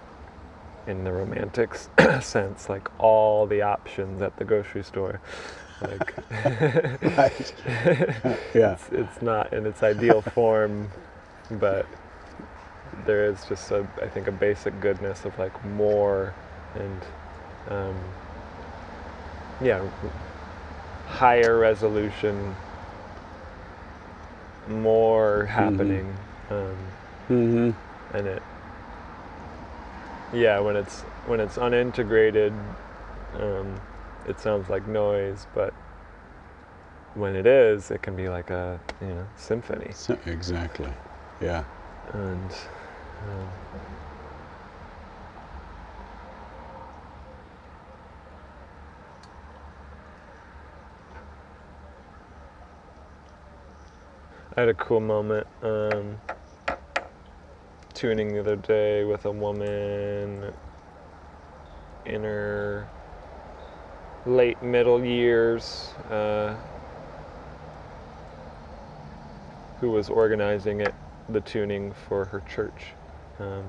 in the romantic sense, like all the options at the grocery store. Like Right. Yeah. it's not in its ideal form, but there is just I think a basic goodness of like more and higher resolution, more happening, and it when it's unintegrated, it sounds like noise, but when it is, it can be like a symphony. Exactly. Yeah. And I had a cool moment tuning the other day with a woman in her late middle years who was organizing the tuning for her church. And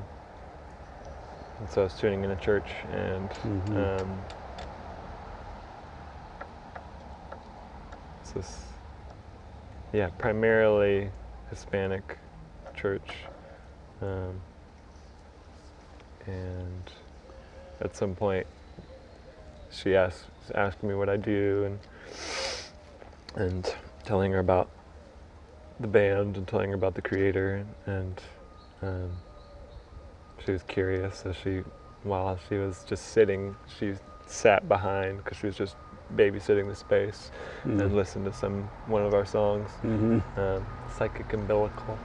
so I was tuning in a church, and it's this, primarily Hispanic church. And at some point, she asked me what I do, and telling her about the band and telling her about the creator, and she was curious. So while she was just sitting, she sat behind because she was just babysitting the space and listened to one of our songs, Psychic Umbilical,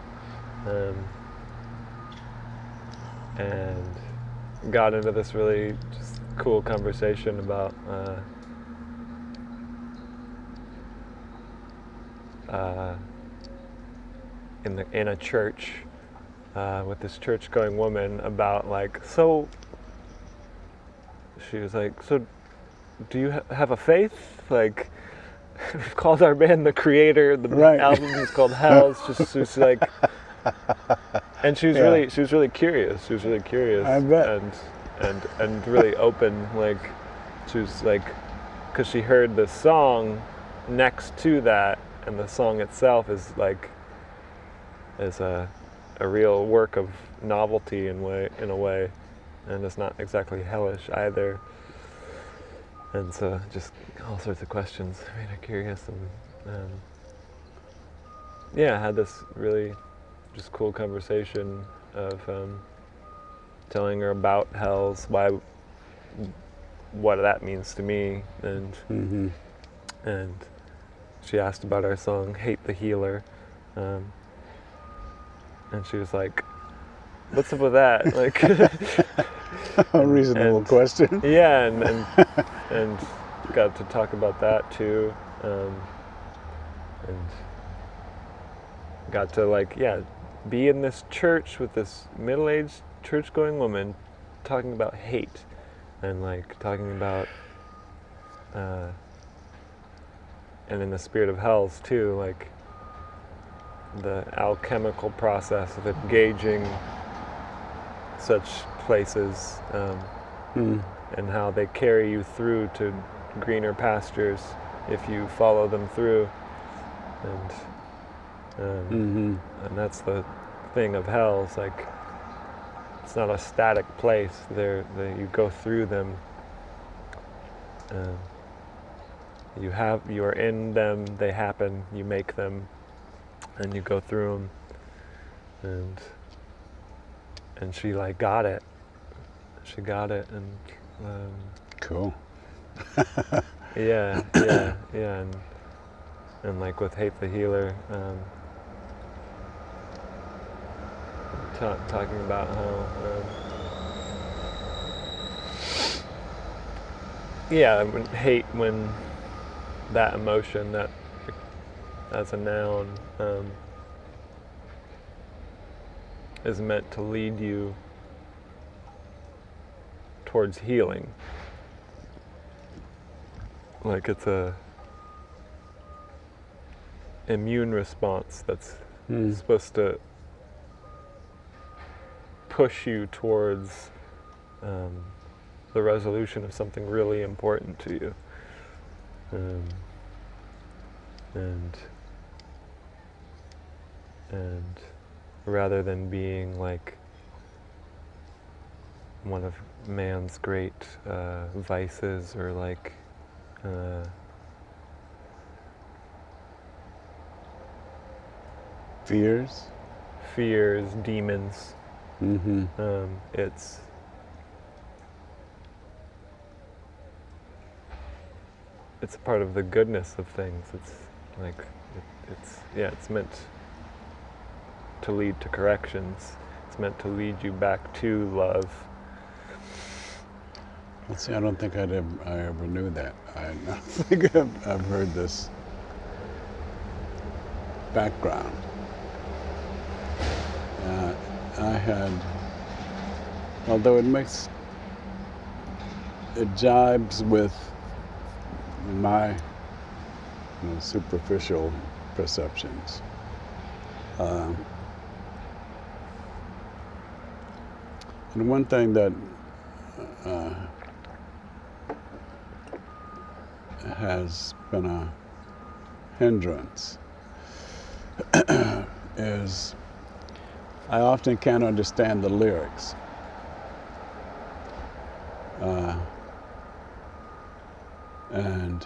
and got into this really just cool conversation about in a church with this church-going woman about like, so she was like, so do you have a faith? Like, we've called our band The Creator. The album is called Hells. She's like, and she was really curious. She was really curious. I bet. And really open. Like, she was like, because she heard the song next to that, and the song itself is a real work of novelty in a way, and it's not exactly hellish either. And so just all sorts of questions made her curious, and I had this really just cool conversation of telling her about Hells, what that means to me, and she asked about our song Hate the Healer, and she was like, what's up with that? Like, a reasonable question. Yeah, and got to talk about that too, and got to be in this church with this middle-aged church-going woman talking about hate, and talking about and in the spirit of Hells too, like the alchemical process of engaging such places, and how they carry you through to greener pastures if you follow them through, and that's the thing of Hells. Like, it's not a static place. You go through them. You are in them. They happen. You make them, and you go through them. And she got it. She got it, and cool. Yeah, and like with Hate the Healer, talking about how, when that emotion, that as a noun, is meant to lead you towards healing. Like it's a immune response that's supposed to push you towards the resolution of something really important to you. And rather than being like one of man's great vices, or like Fears? demons, it's a part of the goodness of things. It's like it's meant to lead to corrections. It's meant to lead you back to love. Let's see, I don't think I ever knew that. I don't think I've heard this background. I had, although it jibes with my superficial perceptions. And one thing that has been a hindrance is I often can't understand the lyrics. And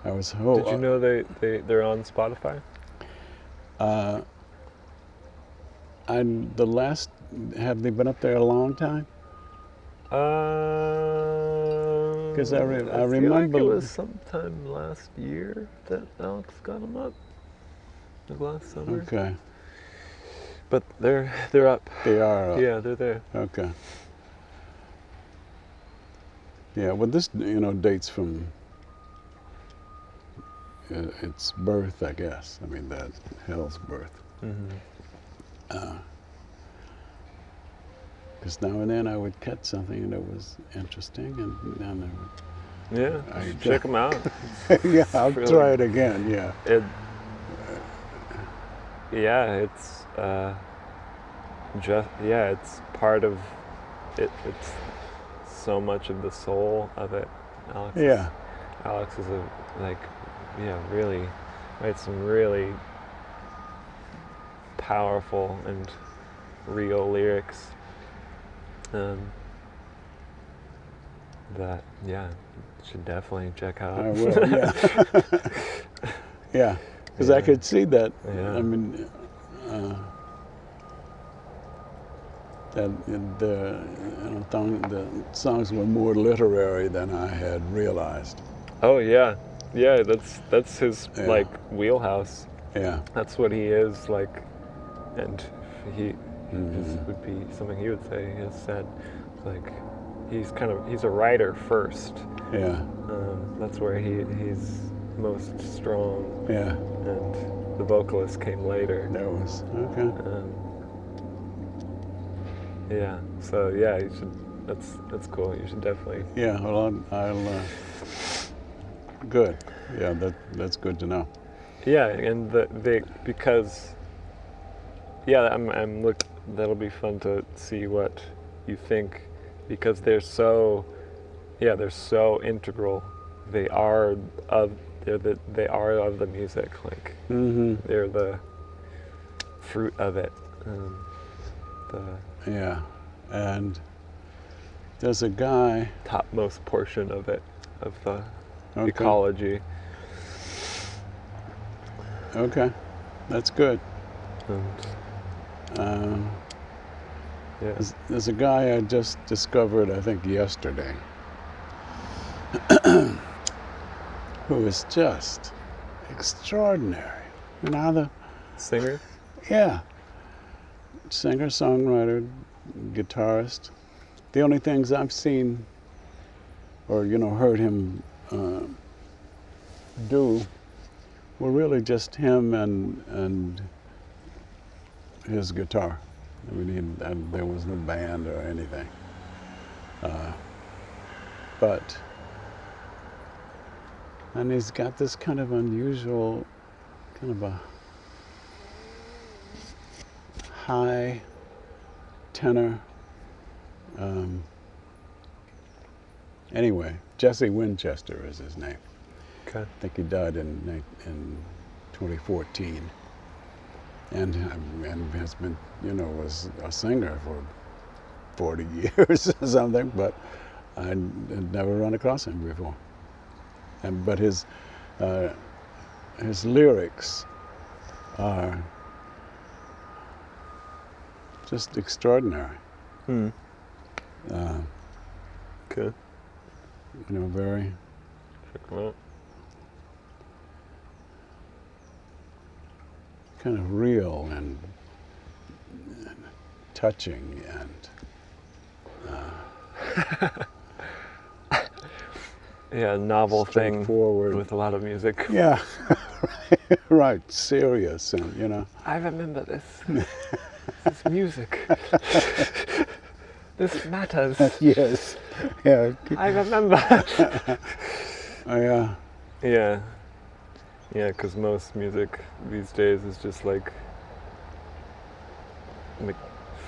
I was Did you know they're on Spotify? Have they been up there a long time? Because I remember like it was sometime last year that Alex got them up. Like last summer. Okay. But they're up. They are up. Yeah, they're there. Okay. Yeah, well, this dates from its birth, I guess. I mean, that Hell's birth. Because now and then I would catch something that was interesting, and then I would. Check them out. Yeah, I'll try it again. Yeah. It's part of it. It's so much of the soul of it. Alex is really writes some really powerful and real lyrics. That should definitely check out. I will. Yeah. Yeah, because I could see that. Yeah. I mean, that the songs were more literary than I had realized. Oh yeah, that's his like wheelhouse. Yeah. That's what he is like, and he this would be something he would say. He has said, like, he's a writer first. Yeah. That's where he's most strong. Yeah. And the vocalist came later. That was okay. So you should. That's cool. You should definitely. Yeah. Well, I'll. Good. Yeah. That's good to know. Yeah, and because. Yeah, I'm look. That'll be fun to see what you think, because they're so integral. They are of the music. Like they're the fruit of it. Yeah, and there's a guy. Topmost portion of it, of the ecology. Okay, that's good. There's a guy I just discovered, I think yesterday, who is just extraordinary. And either, Singer? yeah, singer, songwriter, guitarist. The only things I've seen or, heard him do were really just him and his guitar. I mean, there was no band or anything. And he's got this kind of unusual, kind of a high tenor. Anyway, Jesse Winchester is his name. Okay. I think he died in 2014. And has been, was a singer for 40 years or something, but I had never run across him before. But his lyrics are just extraordinary. Okay. Very. Check them out. Kind of real and touching and yeah, novel thing forward with a lot of music. Yeah, right. Serious and I remember this. This is music. This matters. Yes. Yeah. I remember. Yeah. Yeah. Yeah, because most music these days is just like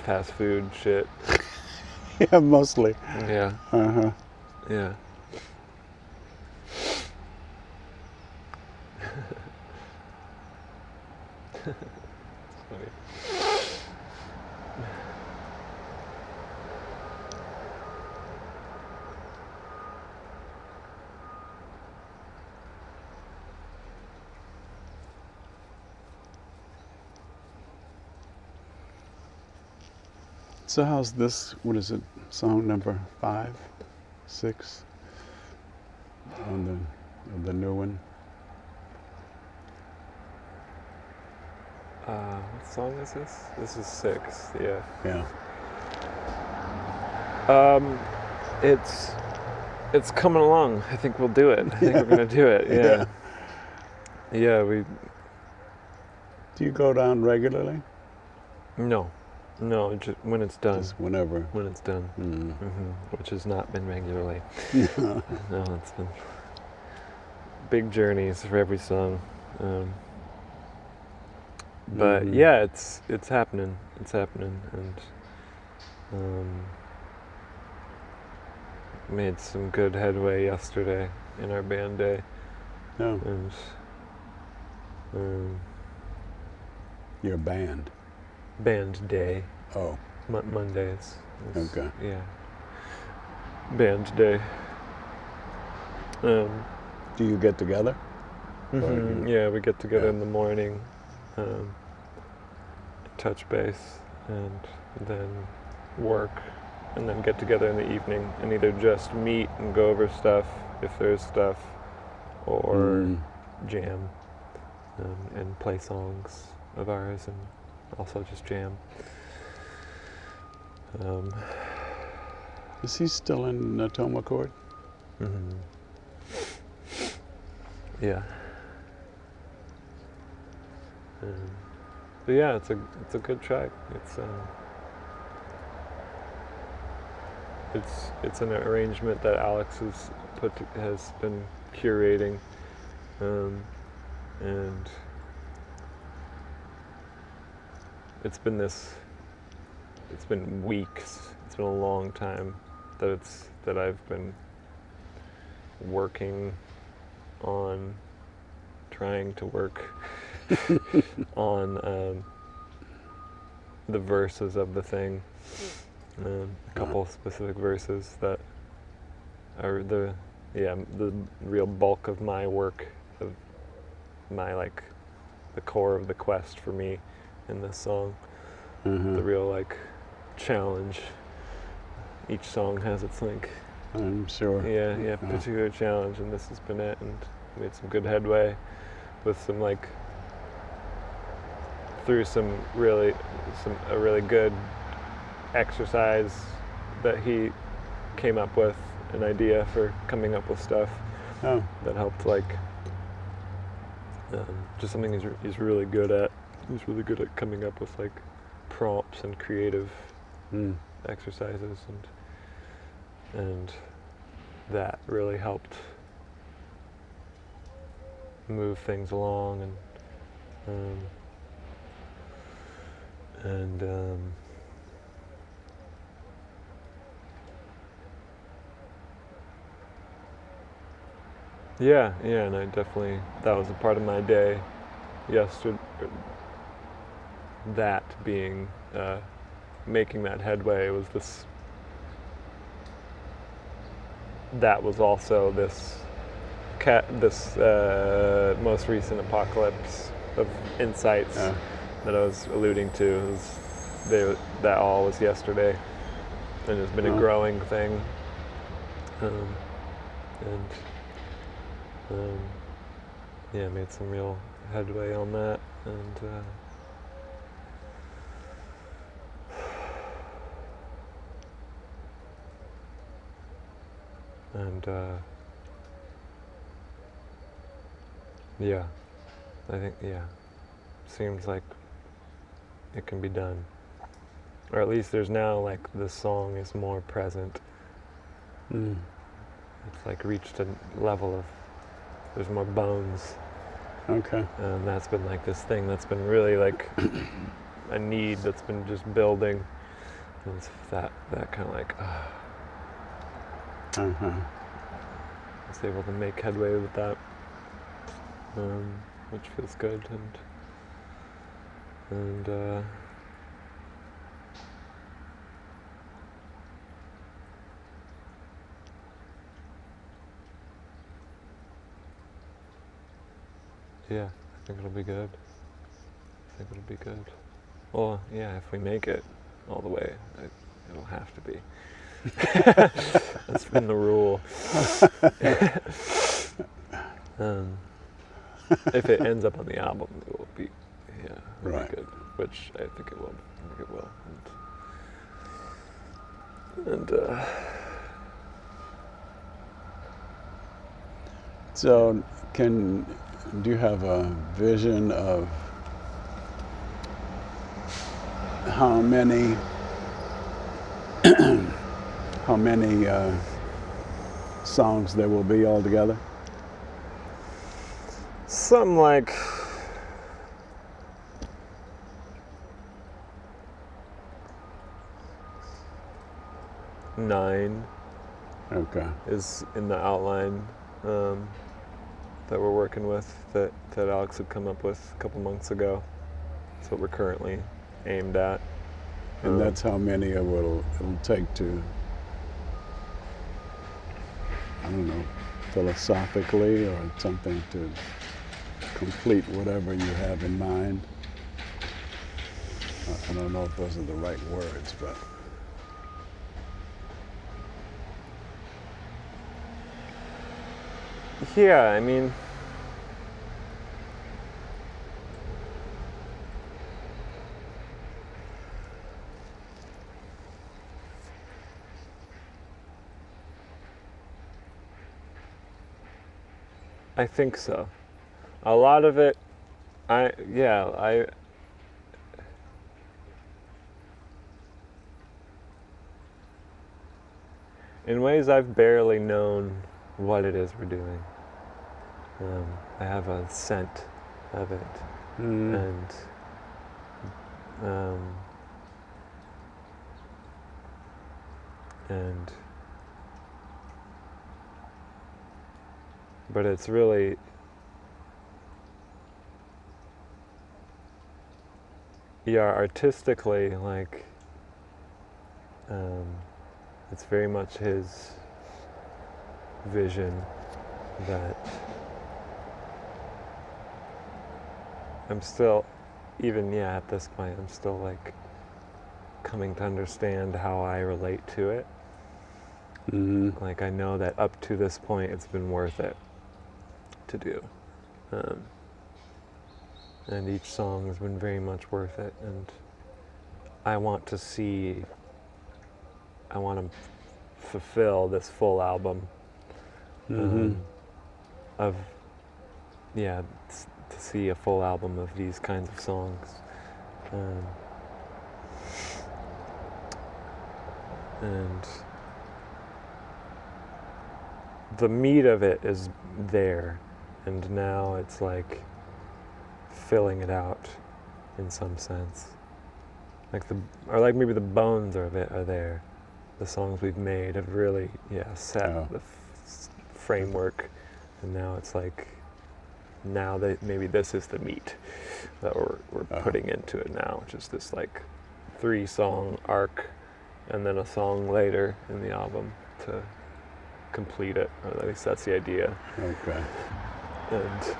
fast food shit. Yeah, mostly. Yeah. Uh-huh. Yeah. It's funny. So how's this, what is it, song number 5, 6 on the new one? What song is this? This is 6, yeah. Yeah. It's coming along. I think we'll do it. I think we're gonna do it, yeah. Yeah, we... Do you go down regularly? No, just when it's done. Just whenever. When it's done. Which has not been regularly. No, it's been big journeys for every song. But yeah, it's happening. It's happening, and made some good headway yesterday in our band day. Oh. And your band? Band day. Oh. Mondays. Okay. Yeah. Band day. Do you get together? Yeah, we get together in the morning, touch base, and then work, and then get together in the evening and either just meet and go over stuff if there's stuff, or jam and play songs of ours and also just jam. Is he still in Natoma Court? Yeah. But yeah, it's a good track. It's an arrangement that Alex has been curating, and it's been weeks. It's been a long time that I've been working on trying to work on the verses of the thing. A couple specific verses that are the real bulk of my work, of my the core of the quest for me in this song. The real challenge. Each song has its I'm sure. Yeah, particular challenge, and this has been it, and made some good headway with some through a really good exercise that he came up with, an idea for coming up with stuff that helped just something he's really good at. He's really good at coming up with prompts and creative exercises, and that really helped move things along, and I definitely, that was a part of my day yesterday, that being making that headway was that was also this most recent apocalypse of insights that I was alluding to. That all was yesterday, and it's been a growing thing, made some real headway on that, I think seems like it can be done, or at least there's now the song is more present. It's reached a level of there's more bones. Okay. And that's been this thing that's been really a need that's been just building. And it's that kind of I was able to make headway with that, which feels good, and I think it'll be good. Well, if we make it all the way, it'll have to be. That's been the rule. If it ends up on the album, it will be, it'll be good. Which I think it will. So, do you have a vision of how many songs there will be altogether? Something like 9. Okay. Is in the outline that we're working with, that Alex had come up with a couple months ago. That's what we're currently aimed at. And that's how many it'll take to, I don't know, philosophically or something to complete whatever you have in mind. I don't know if those are the right words, but I mean, I think so. A lot of it, in ways I've barely known what it is we're doing. I have a scent of it, but it's really artistically it's very much his vision that I'm still, even at this point, I'm still coming to understand how I relate to it. Like I know that up to this point it's been worth it to do. And each song has been very much worth it, and I want to fulfill this full album of, to see a full album of these kinds of songs. And the meat of it is there, and now it's like filling it out in some sense. Like maybe the bones of it are there. The songs we've made have really, set the framework, and now it's like, now that maybe this is the meat that we're putting into it now, which is this like 3-song arc, and then a song later in the album to complete it, or at least that's the idea. Okay. And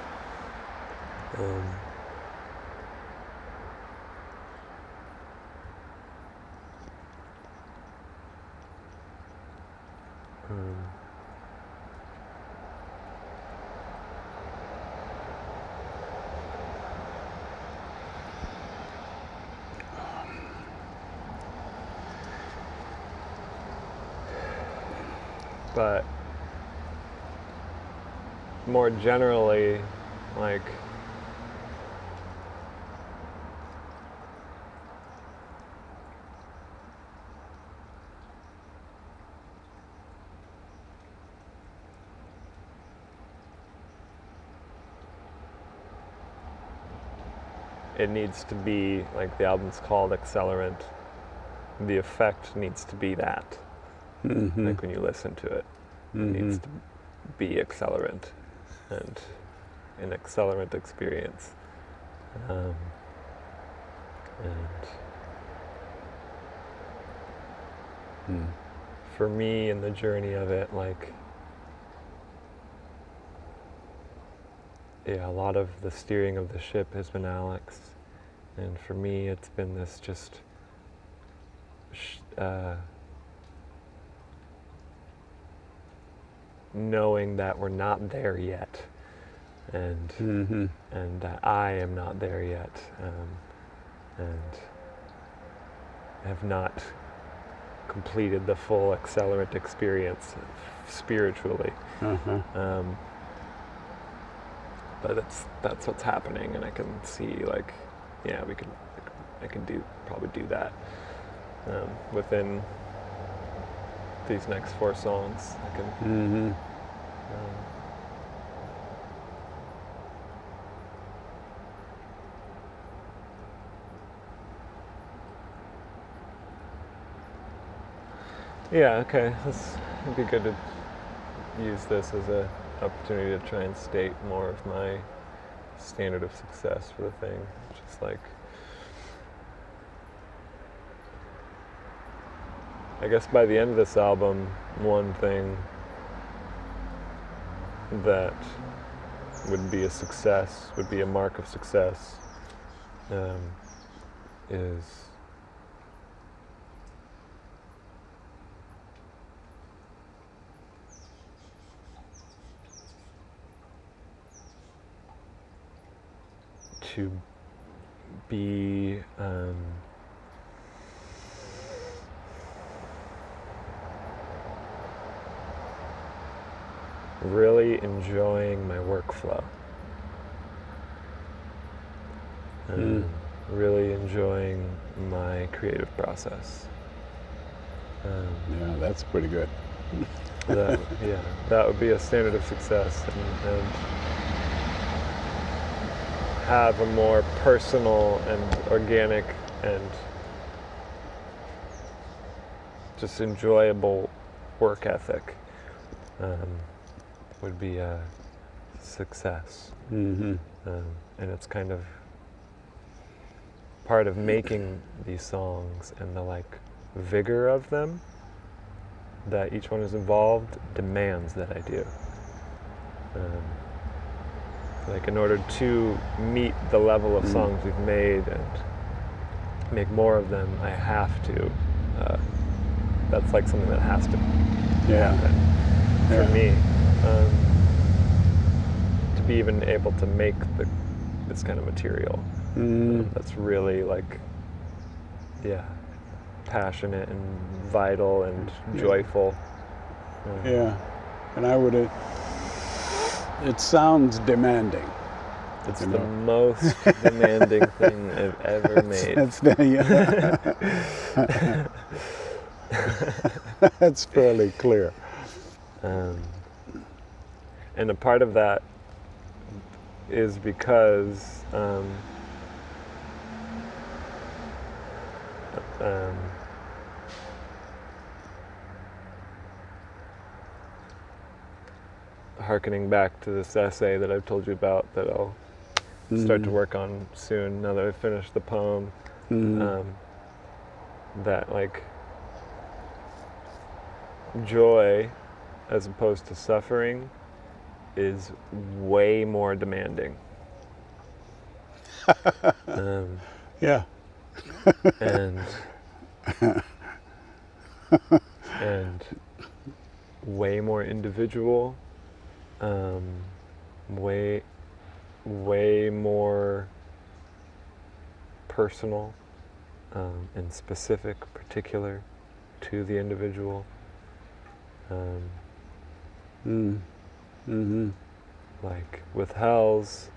but more generally, like, it needs to be, like the album's called Accelerant, the effect needs to be that. Like when you listen to it, it needs to be accelerant and an accelerant experience. For me in the journey of it, like, a lot of the steering of the ship has been Alex, and for me it's been this just knowing that we're not there yet, and that I am not there yet, and have not completed the full accelerant experience spiritually. But that's what's happening, and I can see, like, I can probably do that within these next 4 songs. I can. Okay. It'd be good to use this as an opportunity to try and state more of my standard of success for the thing. Just like, I guess by the end of this album, one thing that would be a success, would be a mark of success, is to be really enjoying my workflow. Really enjoying my creative process. Yeah, that's pretty good. That would be a standard of success, and have a more personal and organic and just enjoyable work ethic would be a success. And it's kind of part of making these songs, and the like vigor of them that each one is involved demands that I do. Like, in order to meet the level of songs we've made and make more of them, I have to that's like something that has to Yeah. happen for Yeah. me, to be even able to make this kind of material. That's really like, yeah, passionate and vital and joyful. Yeah. And I would, it sounds demanding. It's You the know. most demanding thing I've ever made. That's fairly clear. And a part of that is because hearkening back to this essay that I've told you about that I'll start to work on soon, now that I've finished the poem, that like joy as opposed to suffering is way more demanding. Yeah. and and way more individual, way more personal, and specific, particular to the individual. Like with hells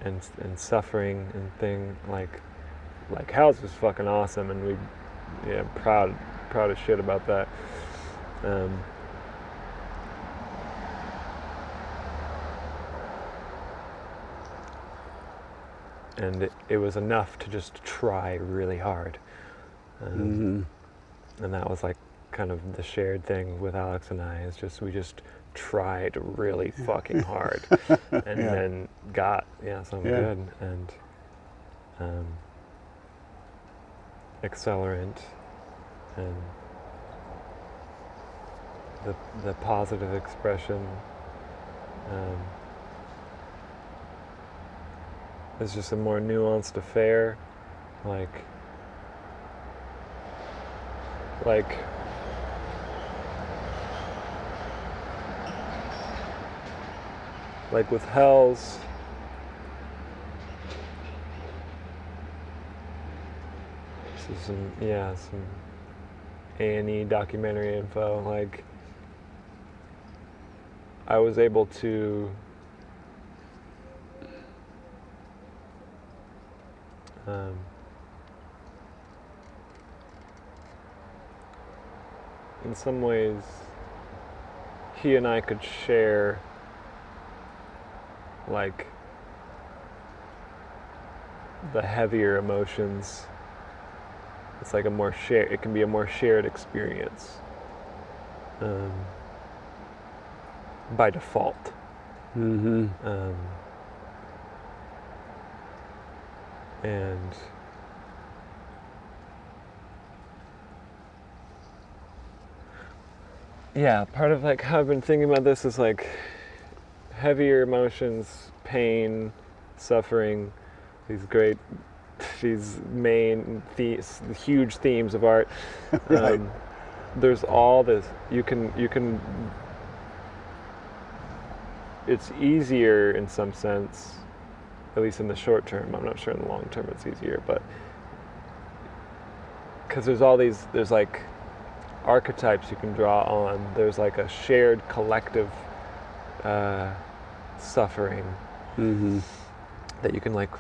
and suffering and thing, like hells is fucking awesome, and we proud as shit about that. And it was enough to just try really hard. And that was like kind of the shared thing with Alex and I, is just we just tried really fucking hard and then got something good. And Accelerant and the positive expression is just a more nuanced affair, like with hells, this is some A&E documentary info. Like, I was able to in some ways, he and I could share like the heavier emotions. It's like it can be a more shared experience by default. And part of like how I've been thinking about this is like heavier emotions, pain, suffering, these main huge themes of art. Right. There's all this, you can it's easier in some sense, at least in the short term. I'm not sure in the long term it's easier, but because there's like archetypes you can draw on. There's like a shared collective suffering that you can like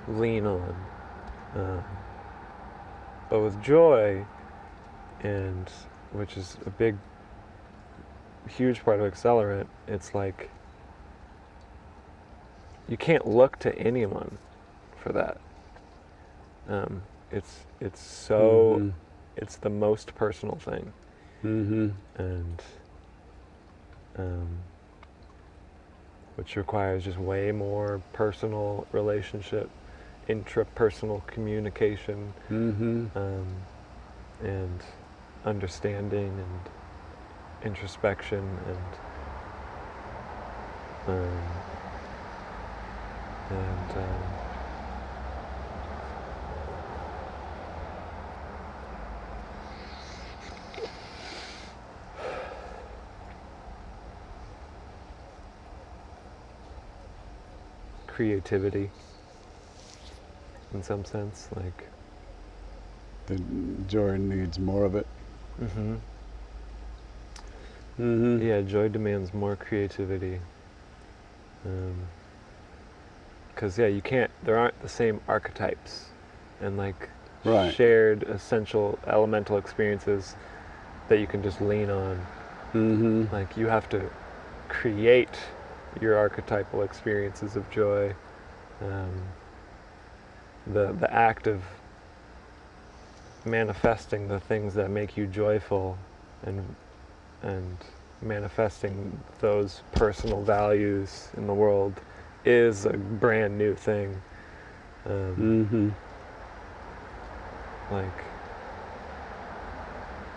lean on. But with joy, and which is a huge part of Accelerant, it's like you can't look to anyone for that. It's so it's the most personal thing, and which requires just way more personal relationship, intrapersonal communication, and understanding and introspection and creativity in some sense, like. The joy needs more of it. Mm-hmm. Mm-hmm. Yeah, joy demands more creativity. Because you can't. There aren't the same archetypes, and like Right. shared essential elemental experiences that you can just lean on. Mm-hmm. Like you have to create your archetypal experiences of joy. The act of manifesting the things that make you joyful, and manifesting those personal values in the world is a brand new thing. Mm-hmm. Like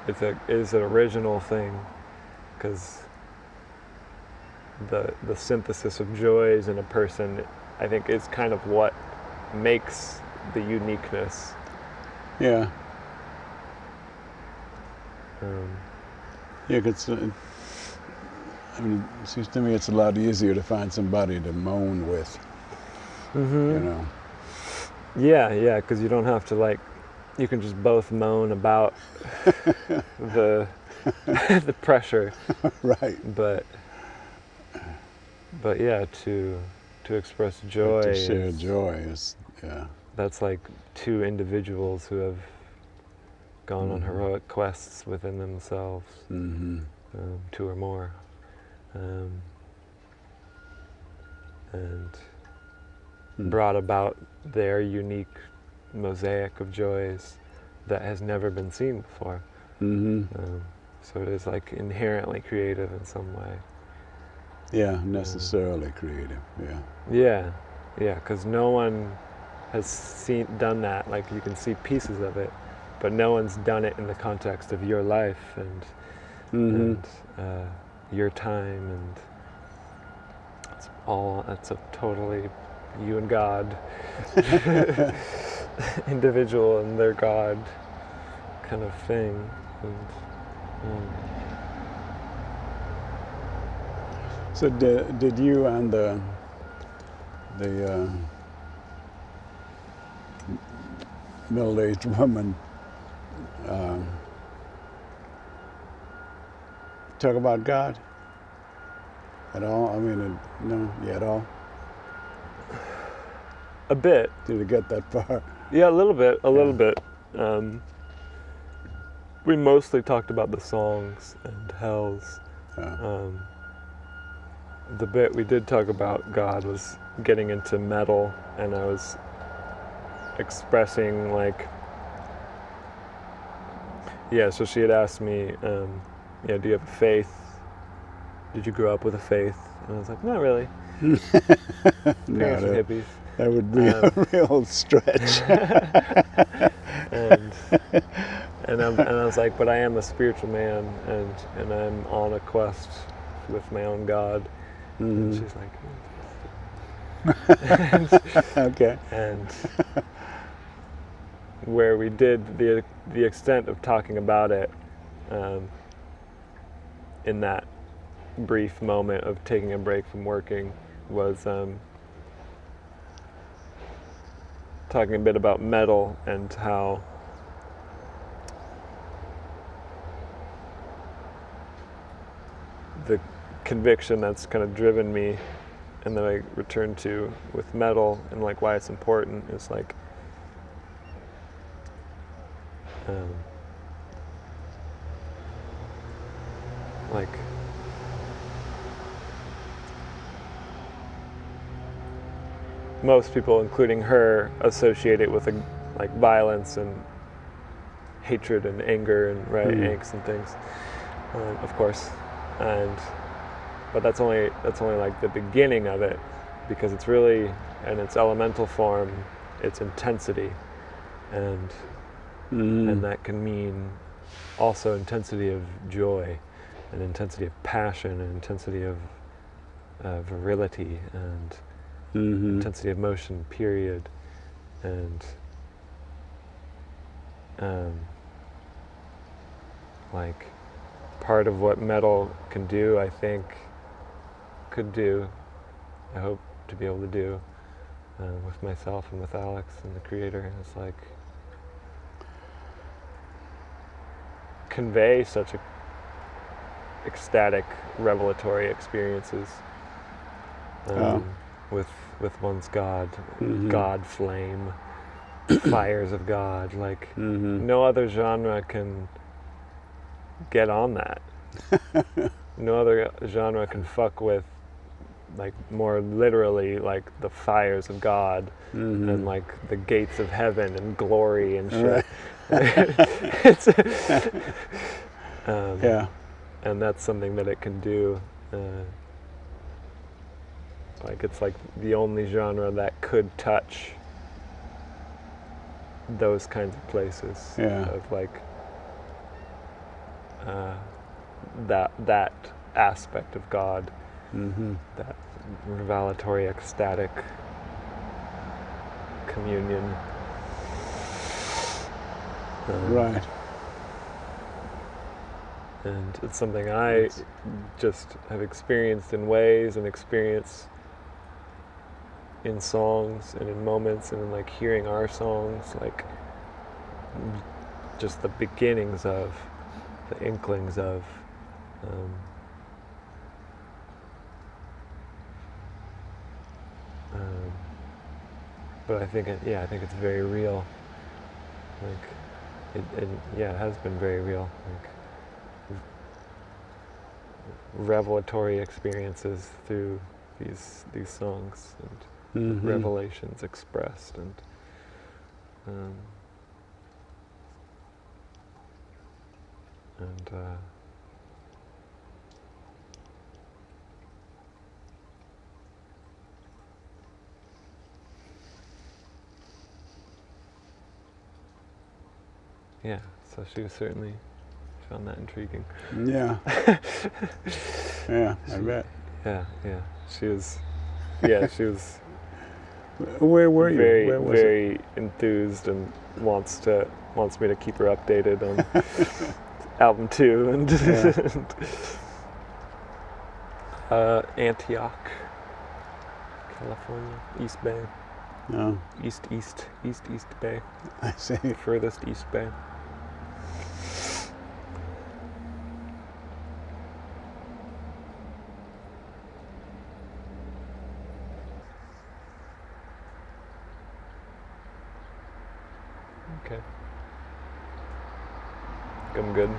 it's an original thing, because the synthesis of joys in a person, I think, is kind of what makes the uniqueness. Yeah. Um, Yeah, 'cause, I mean, it seems to me it's a lot easier to find somebody to moan with, you know. Yeah, because you don't have to, like, you can just both moan about the the pressure, Right. but yeah, to express joy, To share joy is, yeah. That's like two individuals who have gone on Mm-hmm. heroic quests within themselves, Mm-hmm. two or more, and brought about their unique mosaic of joys that has never been seen before. Mm-hmm. So it is like inherently creative in some way. Yeah, necessarily creative. Yeah, because no one has done that. Like, you can see pieces of it, but no one's done it in the context of your life and your time, and it's a totally you and God, individual and their God kind of thing. So did you and the middle-aged woman talk about God at all? I mean, no, at all? A bit. Did it get that far? Yeah, a little bit. We mostly talked about the songs and hells. The bit we did talk about God was getting into metal, and I was expressing, like, so she had asked me, do you have a faith? Did you grow up with a faith? And I was like, not really. Parents were hippies. That would be a real stretch. and I was like, but I am a spiritual man, and I'm on a quest with my own God. And she's like, okay. And where we did the extent of talking about it, in that brief moment of taking a break from working, was talking a bit about metal and how the conviction that's kind of driven me, and that I return to with metal, and like why it's important, is like most people, including her, associate it with like violence and hatred and anger and angst and things, of course, but that's only like the beginning of it, because it's really, in its elemental form, it's intensity, and that can mean also intensity of joy, and intensity of passion, and intensity of virility, and intensity of motion, period. And like, part of what metal can do, I think, I hope to be able to do, with myself and with Alex and the creator, and it's like convey such ecstatic, revelatory experiences with one's God, God flame, fires of God. Like no other genre can get on that. No other genre can fuck with, like, more literally, like the fires of God and like the gates of heaven and glory and shit. It's and that's something that it can do. Like it's like the only genre that could touch those kinds of places of like that aspect of God, that revelatory, ecstatic communion. Right. And it's something I just have experienced in ways, and experience in songs and in moments, and in like hearing our songs, like just the beginnings of, the inklings of but I think I think it's very real. Like it has been very real. Like revelatory experiences through these songs, and revelations expressed, and yeah, so she was certainly found that intriguing. Yeah. Yeah, I bet. Yeah. She was. Yeah, she was. Where were you? Very, Where was very enthused, and wants me to keep her updated on album 2 and Antioch, California, East Bay. No. East Bay. I see. Furthest East Bay. Okay. I'm good.